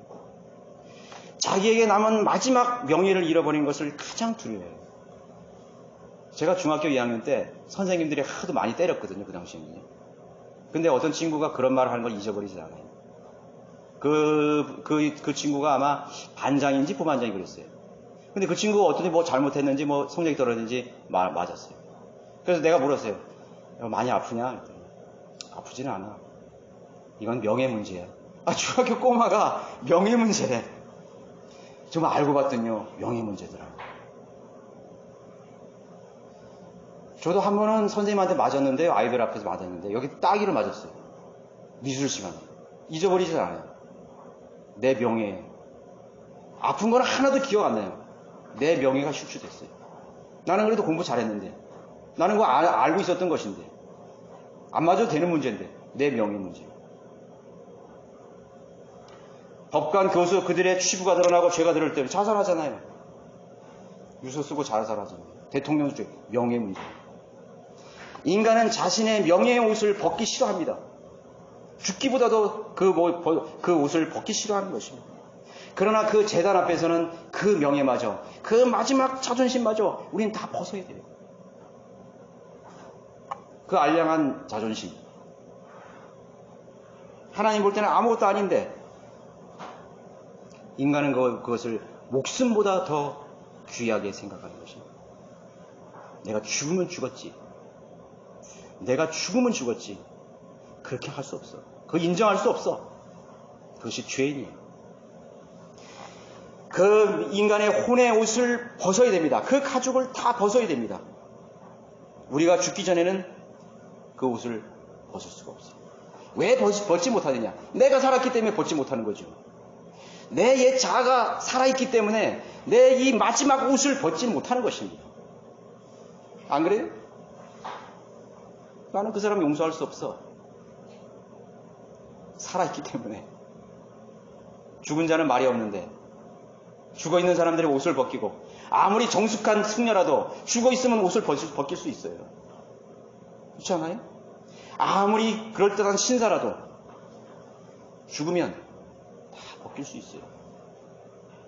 S1: 자기에게 남은 마지막 명예를 잃어버린 것을 가장 두려워해요. 제가 중학교 2학년 때 선생님들이 하도 많이 때렸거든요, 그 당시에는. 근데 어떤 친구가 그런 말을 하는 걸 잊어버리지 않아요. 그 친구가 아마 반장인지 부반장이 그랬어요. 근데 그 친구가 어떻게 뭐 잘못했는지 뭐 성적이 떨어졌는지 맞았어요. 그래서 내가 물었어요. 많이 아프냐? 아프지는 않아. 이건 명예 문제야. 중학교 꼬마가 명예 문제래. 정말 알고 봤더니요, 명예 문제더라. 저도 한 번은 선생님한테 맞았는데요, 아이들 앞에서 맞았는데 여기 따기를 맞았어요. 미술 시간에. 잊어버리지 않아요. 내 명예. 아픈 건 하나도 기억 안 나요. 내 명예가 실추됐어요. 나는 그래도 공부 잘했는데, 나는 그거 알고 있었던 것인데, 안 맞아도 되는 문제인데, 내 명예 문제. 법관, 교수, 그들의 취부가 드러나고 죄가 드러날 때 자살하잖아요. 유서 쓰고 자살하잖아요. 대통령도 죄, 명예 문제. 인간은 자신의 명예의 옷을 벗기 싫어합니다. 죽기보다도 그 옷을 벗기 싫어하는 것입니다. 그러나 그 재단 앞에서는 그 명예마저, 그 마지막 자존심마저 우리는 다 벗어야 돼요. 그 알량한 자존심. 하나님 볼 때는 아무것도 아닌데 인간은 그것을 목숨보다 더 귀하게 생각하는 것입니다. 내가 죽으면 죽었지. 내가 죽으면 죽었지. 그렇게 할 수 없어. 그거 인정할 수 없어. 그것이 죄인이에요. 그 인간의 혼의 옷을 벗어야 됩니다. 그 가죽을 다 벗어야 됩니다. 우리가 죽기 전에는 그 옷을 벗을 수가 없어요. 왜 벗지 못하느냐? 내가 살았기 때문에 벗지 못하는 거죠. 내 옛 자아가 살아있기 때문에 내 이 마지막 옷을 벗지 못하는 것입니다. 안 그래요? 나는 그 사람 용서할 수 없어. 살아있기 때문에. 죽은 자는 말이 없는데 죽어있는 사람들이 옷을 벗기고 아무리 정숙한 숙녀라도 죽어있으면 옷을 벗길 수 있어요. 그렇지 않아요? 아무리 그럴듯한 신사라도 죽으면 다 벗길 수 있어요.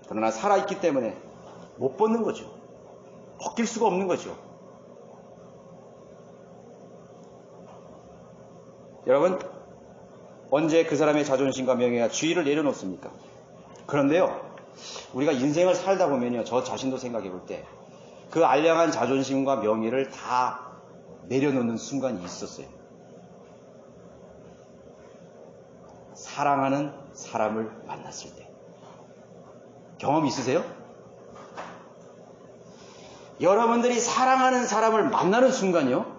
S1: 그러나 살아있기 때문에 못 벗는 거죠. 벗길 수가 없는 거죠. 여러분, 언제 그 사람의 자존심과 명예가 주의를 내려놓습니까? 그런데요, 우리가 인생을 살다 보면요, 저 자신도 생각해 볼 때 그 알량한 자존심과 명예를 다 내려놓는 순간이 있었어요. 사랑하는 사람을 만났을 때. 경험 있으세요? 여러분들이 사랑하는 사람을 만나는 순간이요,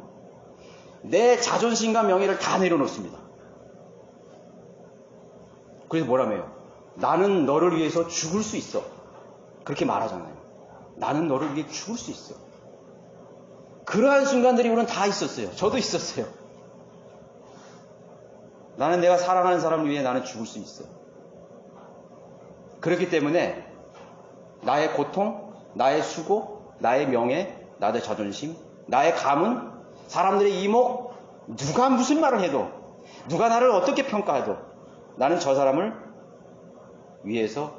S1: 내 자존심과 명예를 다 내려놓습니다. 그래서 뭐라며요? 나는 너를 위해서 죽을 수 있어. 그렇게 말하잖아요. 나는 너를 위해 죽을 수 있어. 그러한 순간들이 우리는 다 있었어요. 저도 있었어요. 나는 내가 사랑하는 사람을 위해 나는 죽을 수 있어. 그렇기 때문에 나의 고통, 나의 수고, 나의 명예, 나의 자존심, 나의 감은, 사람들의 이목, 누가 무슨 말을 해도, 누가 나를 어떻게 평가해도 나는 저 사람을 위해서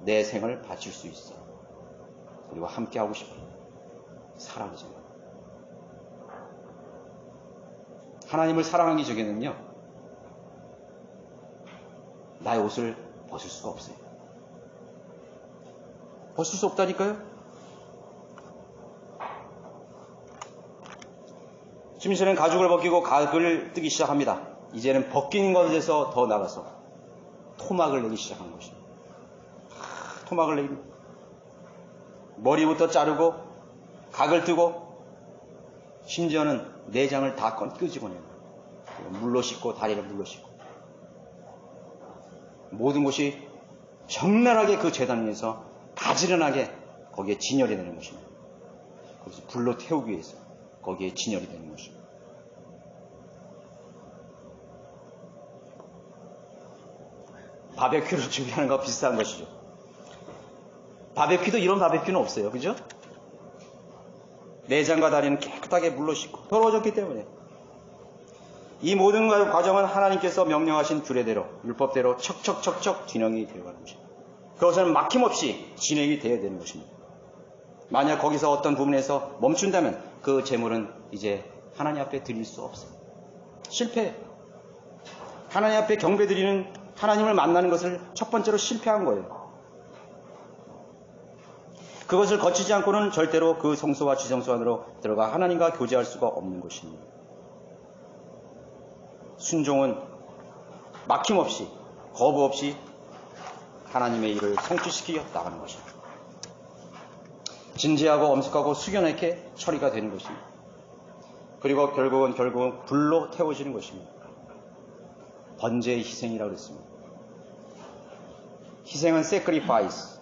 S1: 내 생을 바칠 수 있어. 그리고 함께 하고 싶어. 사랑이잖아요. 하나님을 사랑하기 전에는요, 나의 옷을 벗을 수가 없어요. 벗을 수 없다니까요? 심지어는 가죽을 벗기고 각을 뜨기 시작합니다. 이제는 벗기는 것에서 더 나가서 토막을 내기 시작한 것입니다. 토막을 내기, 머리부터 자르고 각을 뜨고 심지어는 내장을 다 끄집어내요. 물로 씻고 다리를 물로 씻고 모든 것이 적나라하게 그 제단 위에서 가지런하게 거기에 진열이 되는 것입니다. 거기서 불로 태우기 위해서 거기에 진열이 되는 것입니다. 바베큐를 준비하는 것과 비슷한 것이죠. 바베큐도 이런 바베큐는 없어요. 그죠? 내장과 다리는 깨끗하게 물로 씻고 더러워졌기 때문에 이 모든 과정은 하나님께서 명령하신 규례대로 율법대로 척척척척 진행이 되어가는 것입니다. 그것은 막힘없이 진행이 되어야 되는 것입니다. 만약 거기서 어떤 부분에서 멈춘다면 그 제물은 이제 하나님 앞에 드릴 수 없어요. 실패. 하나님 앞에 경배드리는, 하나님을 만나는 것을 첫 번째로 실패한 거예요. 그것을 거치지 않고는 절대로 그 성소와 지성소 안으로 들어가 하나님과 교제할 수가 없는 것입니다. 순종은 막힘없이, 거부 없이 하나님의 일을 성취시키려 나가는 것입니다. 진지하고 엄숙하고 숙연하게 처리가 되는 것입니다. 그리고 결국은 불로 태워지는 것입니다. 번제의 희생이라고 그랬습니다. 희생은 sacrifice,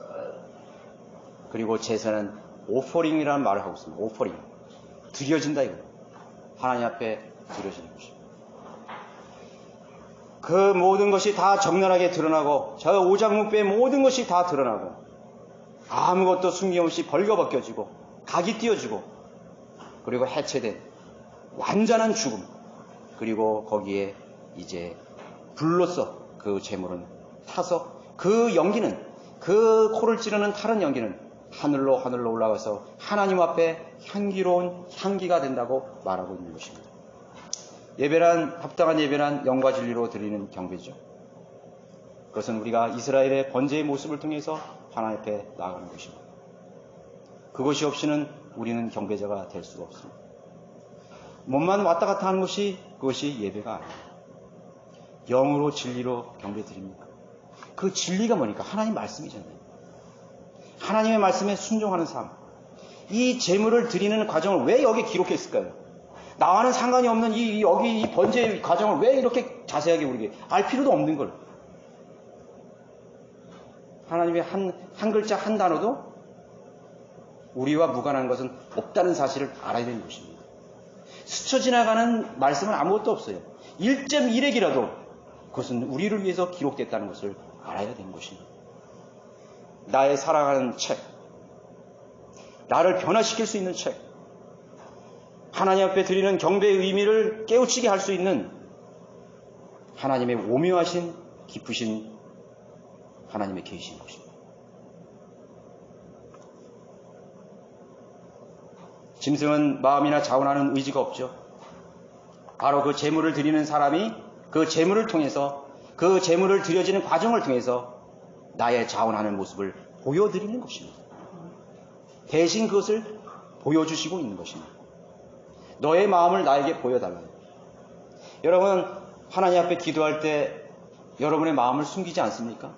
S1: 그리고 제사는 offering이라는 말을 하고 있습니다. offering, 드려진다 이거. 하나님 앞에 드려지는 것입니다. 그 모든 것이 다 적나라하게 드러나고 저 오장육부의 모든 것이 다 드러나고 아무것도 숨김없이 벌거벗겨지고 각이 띄어지고 그리고 해체된 완전한 죽음, 그리고 거기에 이제 불로써 그 제물은 타서 그 연기는, 그 코를 찌르는 타는 연기는 하늘로 올라가서 하나님 앞에 향기로운 향기가 된다고 말하고 있는 것입니다. 예배란, 합당한 예배란 영과 진리로 드리는 경배죠. 그것은 우리가 이스라엘의 번제의 모습을 통해서 하나님 앞에 나아가는 것입니다. 그것이 없이는 우리는 경배자가 될 수가 없습니다. 몸만 왔다 갔다 하는 것이, 그것이 예배가 아닙니다. 영으로 진리로 경배드립니다. 그 진리가 뭐니까? 하나님 말씀이잖아요. 하나님의 말씀에 순종하는 삶. 이 제물을 드리는 과정을 왜 여기 기록했을까요? 나와는 상관이 없는 여기 이 번제 과정을 왜 이렇게 자세하게 우리에게 알 필요도 없는 걸. 하나님의 한 글자 한 단어도 우리와 무관한 것은 없다는 사실을 알아야 되는 것입니다. 스쳐 지나가는 말씀은 아무것도 없어요. 1.1핵이라도 그것은 우리를 위해서 기록됐다는 것을 알아야 되는 것입니다. 나의 사랑하는 책, 나를 변화시킬 수 있는 책, 하나님 앞에 드리는 경배의 의미를 깨우치게 할 수 있는 하나님의 오묘하신 깊으신 하나님의 계신 것입니다. 짐승은 마음이나 자원하는 의지가 없죠. 바로 그 제물을 드리는 사람이 그 제물을 통해서, 그 제물을 드려지는 과정을 통해서 나의 자원하는 모습을 보여드리는 것입니다. 대신 그것을 보여주시고 있는 것입니다. 너의 마음을 나에게 보여달라요. 여러분, 하나님 앞에 기도할 때 여러분의 마음을 숨기지 않습니까?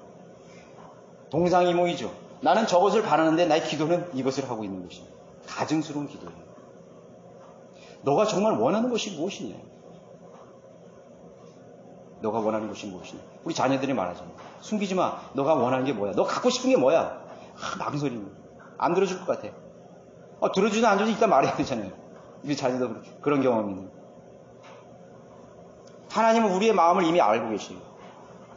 S1: 동상이몽이죠. 나는 저것을 바라는데 나의 기도는 이것을 하고 있는 것입니다. 가증스러운 기도예요. 너가 정말 원하는 것이 무엇이냐? 너가 원하는 것이 무엇이냐? 우리 자녀들이 말하잖아요. 숨기지 마. 너가 원하는 게 뭐야? 너 갖고 싶은 게 뭐야? 망설이네. 안 들어줄 것 같아. 들어주든 안 들어주든 일단 말해야 되잖아요. 우리 자녀도 그런 경험이 있는. 하나님은 우리의 마음을 이미 알고 계시고,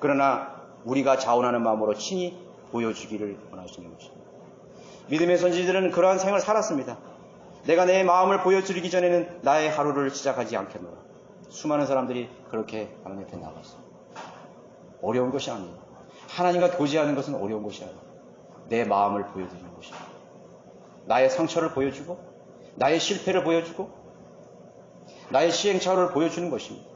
S1: 그러나 우리가 자원하는 마음으로 친히 보여주기를 원하시는 것입니다. 믿음의 선지자들은 그러한 생을 살았습니다. 내가 내 마음을 보여드리기 전에는 나의 하루를 시작하지 않겠노라. 수많은 사람들이 그렇게 하나님 앞에 나갔어요. 어려운 것이 아니에요. 하나님과 교제하는 것은 어려운 것이 아니에요. 내 마음을 보여드리는 것입니다. 나의 상처를 보여주고, 나의 실패를 보여주고, 나의 시행착오를 보여주는 것입니다.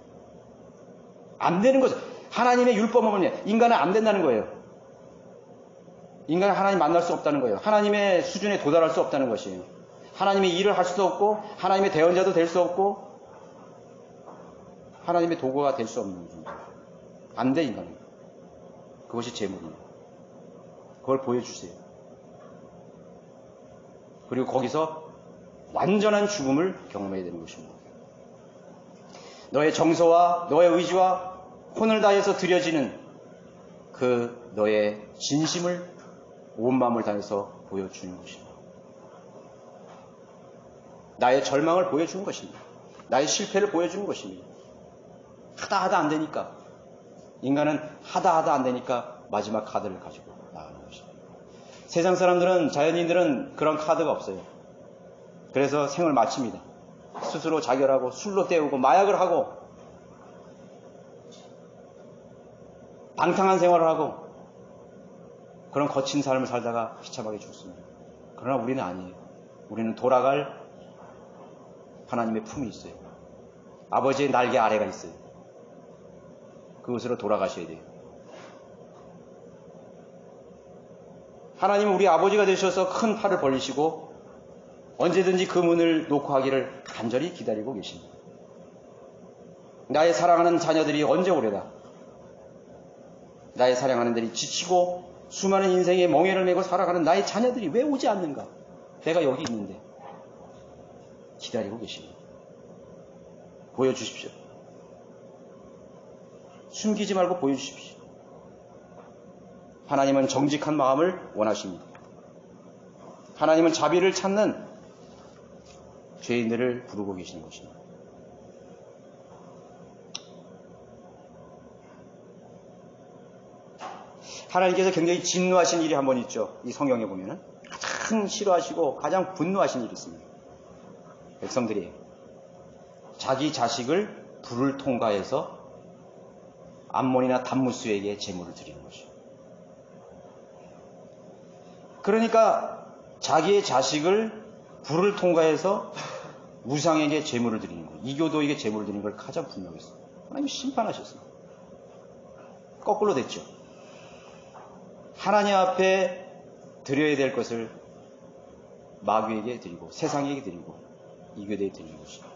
S1: 안 되는 거죠. 하나님의 율법은 인간은 안 된다는 거예요. 인간은 하나님 만날 수 없다는 거예요. 하나님의 수준에 도달할 수 없다는 것이에요. 하나님의 일을 할 수도 없고, 하나님의 대언자도 될 수 없고, 하나님의 도구가 될 수 없는 존재. 안 돼, 인간은. 그것이 재물이에요. 그걸 보여주세요. 그리고 거기서 완전한 죽음을 경험해야 되는 것입니다. 너의 정서와 너의 의지와 혼을 다해서 드려지는 그 너의 진심을 온 마음을 다해서 보여주는 것입니다. 나의 절망을 보여주는 것입니다. 나의 실패를 보여주는 것입니다. 하다 안 되니까, 인간은 하다 안 되니까 마지막 카드를 가지고 나가는 것입니다. 세상 사람들은, 자연인들은 그런 카드가 없어요. 그래서 생을 마칩니다. 스스로 자결하고 술로 때우고 마약을 하고 방탕한 생활을 하고 그런 거친 삶을 살다가 비참하게 죽습니다. 그러나 우리는 아니에요. 우리는 돌아갈 하나님의 품이 있어요. 아버지의 날개 아래가 있어요. 그것으로 돌아가셔야 돼요. 하나님은 우리 아버지가 되셔서 큰 팔을 벌리시고 언제든지 그 문을 놓고 하기를 간절히 기다리고 계십니다. 나의 사랑하는 자녀들이 언제 오려다. 나의 사랑하는 들이 지치고 수많은 인생의 멍에를 메고 살아가는 나의 자녀들이 왜 오지 않는가? 내가 여기 있는데 기다리고 계십니다. 보여주십시오. 숨기지 말고 보여주십시오. 하나님은 정직한 마음을 원하십니다. 하나님은 자비를 찾는 죄인들을 부르고 계시는 것입니다. 하나님께서 굉장히 진노하신 일이 한 번 있죠. 이 성경에 보면은 가장 싫어하시고 가장 분노하신 일이 있습니다. 백성들이 자기 자식을 불을 통과해서 암몬이나 단무스에게 제물을 드리는 것이죠. 그러니까 자기의 자식을 불을 통과해서 우상에게 제물을 드리는 것, 이교도에게 제물을 드리는 걸 가장 분명했어요. 하나님이 심판하셨어요. 거꾸로 됐죠. 하나님 앞에 드려야 될 것을 마귀에게 드리고 세상에게 드리고 이교도에 드리는 것이죠.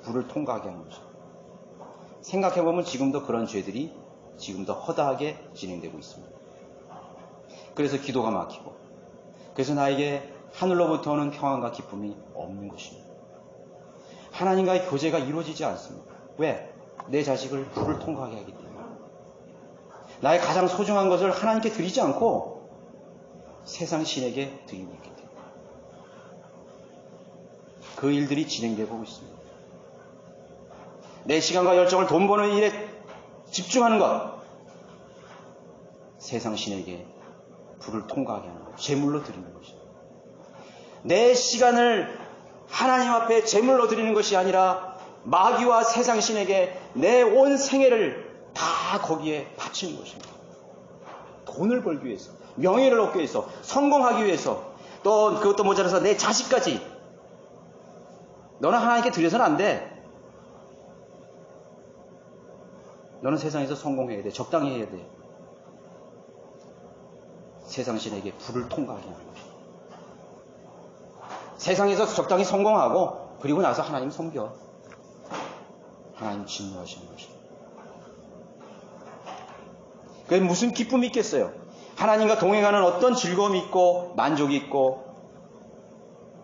S1: 불을 통과하게 하는 것이죠. 생각해보면 지금도 그런 죄들이 지금도 허다하게 진행되고 있습니다. 그래서 기도가 막히고, 그래서 나에게 하늘로부터 오는 평안과 기쁨이 없는 것입니다. 하나님과의 교제가 이루어지지 않습니다. 왜? 내 자식을 불을 통과하게 하기 때문에. 나의 가장 소중한 것을 하나님께 드리지 않고 세상 신에게 드리고 있기 때문에 그 일들이 진행되고 있습니다. 내 시간과 열정을 돈 버는 일에 집중하는 것, 세상 신에게 불을 통과하게 하는 것, 제물로 드리는 것입니다. 내 시간을 하나님 앞에 제물로 드리는 것이 아니라 마귀와 세상 신에게 내 온 생애를 다 거기에 바치는 것입니다. 돈을 벌기 위해서, 명예를 얻기 위해서, 성공하기 위해서, 또 그것도 모자라서 내 자식까지. 너는 하나님께 드려서는 안 돼. 너는 세상에서 성공해야 돼. 적당히 해야 돼. 세상 신에게 불을 통과하게 하는 것입니다. 세상에서 적당히 성공하고 그리고 나서 하나님 섬겨. 하나님 진노하시는 것입니다. 그게 무슨 기쁨이 있겠어요? 하나님과 동행하는 어떤 즐거움이 있고 만족이 있고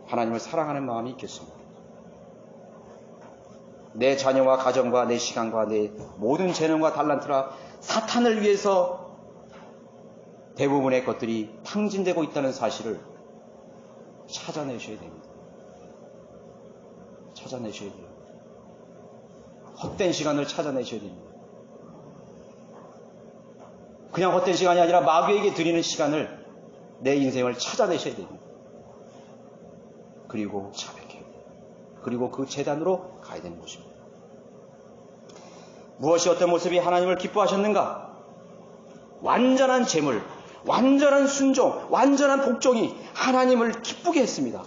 S1: 하나님을 사랑하는 마음이 있겠습니까? 내 자녀와 가정과 내 시간과 내 모든 재능과 달란트라 사탄을 위해서 대부분의 것들이 탕진되고 있다는 사실을 찾아내셔야 됩니다. 찾아내셔야 돼요. 헛된 시간을 찾아내셔야 됩니다. 그냥 헛된 시간이 아니라 마귀에게 드리는 시간을 내 인생을 찾아내셔야 됩니다. 그리고 자백해야 돼요. 그리고 그 재단으로 가야 되는 것입니다. 무엇이 어떤 모습이 하나님을 기뻐하셨는가? 완전한 재물, 완전한 순종, 완전한 복종이 하나님을 기쁘게 했습니다.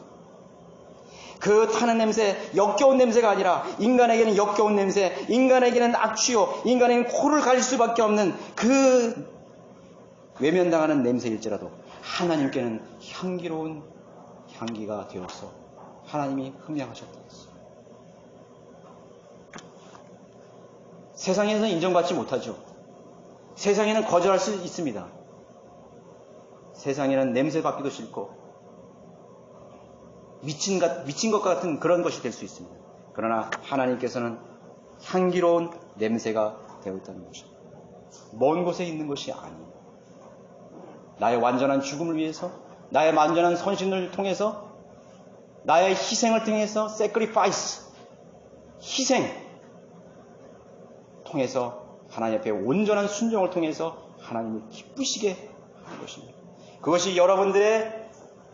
S1: 그 타는 냄새, 역겨운 냄새가 아니라 인간에게는 역겨운 냄새, 인간에게는 악취요, 인간에게는 코를 가릴 수밖에 없는 그 외면당하는 냄새일지라도 하나님께는 향기로운 향기가 되어서 하나님이 흠양하셨다 했어요. 세상에서는 인정받지 못하죠. 세상에는 거절할 수 있습니다. 세상에는 냄새 맡기도 싫고 미친 것 같은 그런 것이 될 수 있습니다. 그러나 하나님께서는 향기로운 냄새가 되어 있다는 것입니다. 먼 곳에 있는 것이 아니에요. 나의 완전한 죽음을 위해서, 나의 완전한 헌신을 통해서, 나의 희생을 통해서, sacrifice, 희생 통해서 하나님 앞에 온전한 순종을 통해서 하나님을 기쁘시게 하는 것입니다. 그것이 여러분들의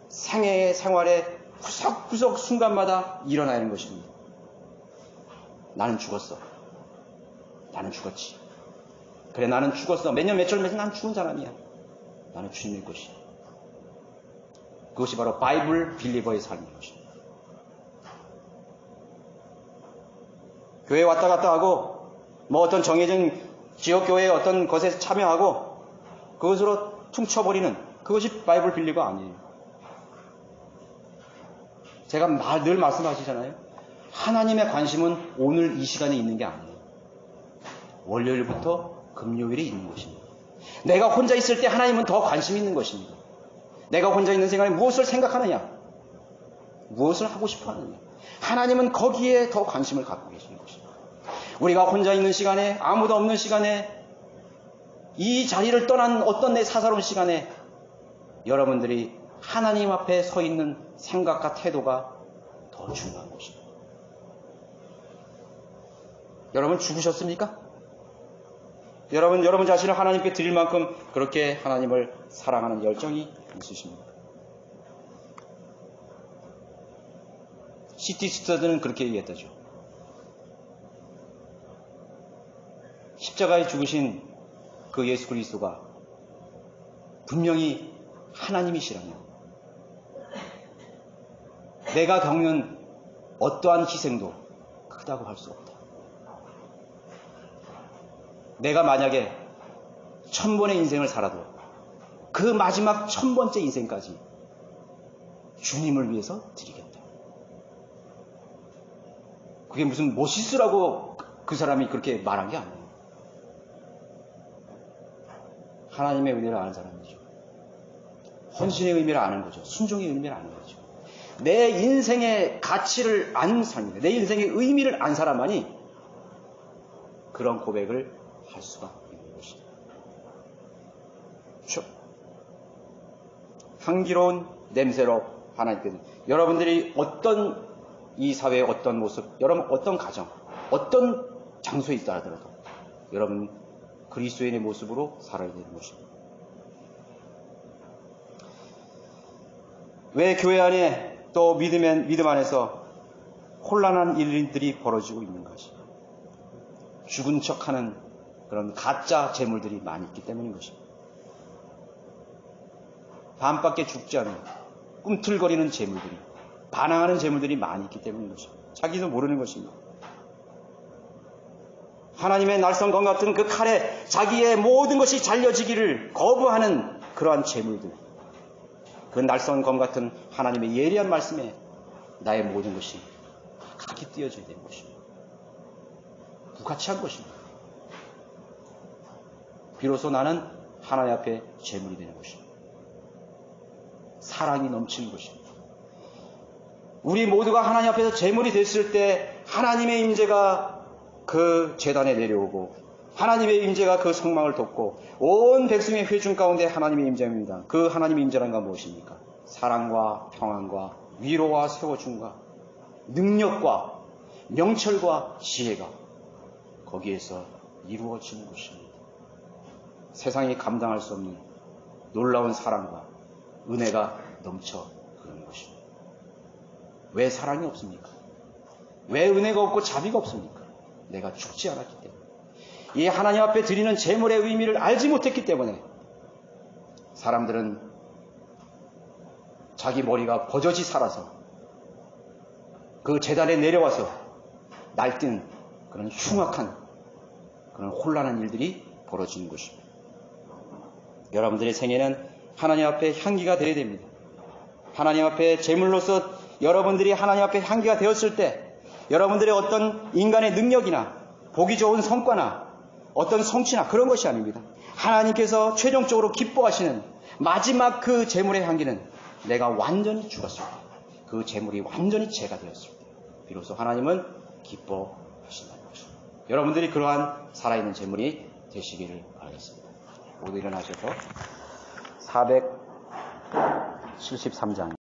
S1: 생활의 구석구석 순간마다 일어나는 것입니다. 나는 죽었어. 나는 죽었지. 그래, 나는 죽었어. 몇 년, 몇 절, 몇 년, 난 죽은 사람이야. 나는 주님의 것이야. 그것이 바로 바이블 빌리버의 삶인 것입니다. 교회 왔다 갔다 하고, 뭐 어떤 정해진 지역교회의 어떤 것에 참여하고, 그것으로 퉁쳐버리는, 그것이 바이블 빌리버 아니에요. 제가 늘 말씀하시잖아요. 하나님의 관심은 오늘 이 시간에 있는 게 아니에요. 월요일부터 금요일에 있는 것입니다. 내가 혼자 있을 때 하나님은 더 관심이 있는 것입니다. 내가 혼자 있는 생각에 무엇을 생각하느냐? 무엇을 하고 싶어 하느냐? 하나님은 거기에 더 관심을 갖고 계시는 것입니다. 우리가 혼자 있는 시간에, 아무도 없는 시간에, 이 자리를 떠난 어떤 내 사사로운 시간에 여러분들이 하나님 앞에 서 있는 생각과 태도가 더 중요한 것입니다. 여러분 죽으셨습니까? 여러분 자신을 하나님께 드릴 만큼 그렇게 하나님을 사랑하는 열정이 있으십니까? C.T. 스터드는 그렇게 얘기했다죠. 십자가에 죽으신 그 예수 그리스도가 분명히 하나님이시라면 내가 겪는 어떠한 희생도 크다고 할 수 없다. 내가 만약에 1000번의 인생을 살아도 그 마지막 1000번째 인생까지 주님을 위해서 드리겠다. 그게 무슨 멋있으라고 그 사람이 그렇게 말한 게 아니에요. 하나님의 은혜를 아는 사람이죠. 헌신의 의미를 아는 거죠. 순종의 의미를 아는 거죠. 내 인생의 가치를 안 삽니다. 내 인생의 의미를 안 사람만이 그런 고백을 할 수가 있는 것입니다. 향기로운 냄새로 하나님께서 여러분들이 어떤 이 사회의 어떤 모습, 여러분 어떤 가정, 어떤 장소에 있다 하더라도 여러분 그리스도인의 모습으로 살아야 되는 것입니다. 왜 교회 안에 또 믿음 안에서 혼란한 일들이 벌어지고 있는 것이 죽은 척하는 그런 가짜 재물들이 많이 있기 때문인 것입니다. 반밖에 죽지 않은 꿈틀거리는 재물들이 반항하는 재물들이 많이 있기 때문인 것입니다. 자기도 모르는 것입니다. 하나님의 날성검 같은 그 칼에 자기의 모든 것이 잘려지기를 거부하는 그러한 재물들, 그 날성검 같은 하나님의 예리한 말씀에 나의 모든 것이 각이 띄어져야 되는 것입니다. 부가치한 것입니다. 비로소 나는 하나님 앞에 재물이 되는 것입니다. 사랑이 넘치는 것입니다. 우리 모두가 하나님 앞에서 재물이 됐을 때 하나님의 임재가 그 제단에 내려오고 하나님의 임재가 그 성망을 덮고 온 백성의 회중 가운데 하나님의 임재입니다. 그 하나님의 임재란 건 무엇입니까? 사랑과 평안과 위로와 세워줌과 능력과 명철과 지혜가 거기에서 이루어지는 것입니다. 세상이 감당할 수 없는 놀라운 사랑과 은혜가 넘쳐 흐르는 것입니다. 왜 사랑이 없습니까? 왜 은혜가 없고 자비가 없습니까? 내가 죽지 않았기 때문에. 이 하나님 앞에 드리는 제물의 의미를 알지 못했기 때문에 사람들은 자기 머리가 버젓이 살아서 그 제단에 내려와서 날뛰는 그런 흉악한 그런 혼란한 일들이 벌어지는 것입니다. 여러분들의 생애는 하나님 앞에 향기가 되어야 됩니다. 하나님 앞에 제물로서 여러분들이 하나님 앞에 향기가 되었을 때 여러분들의 어떤 인간의 능력이나 보기 좋은 성과나 어떤 성취나 그런 것이 아닙니다. 하나님께서 최종적으로 기뻐하시는 마지막 그 제물의 향기는 내가 완전히 죽었을 때, 그 제물이 완전히 제가 되었을 때 비로소 하나님은 기뻐하신다는 것입니다. 여러분들이 그러한 살아있는 제물이 되시기를 바라겠습니다. 모두 일어나셔서 473장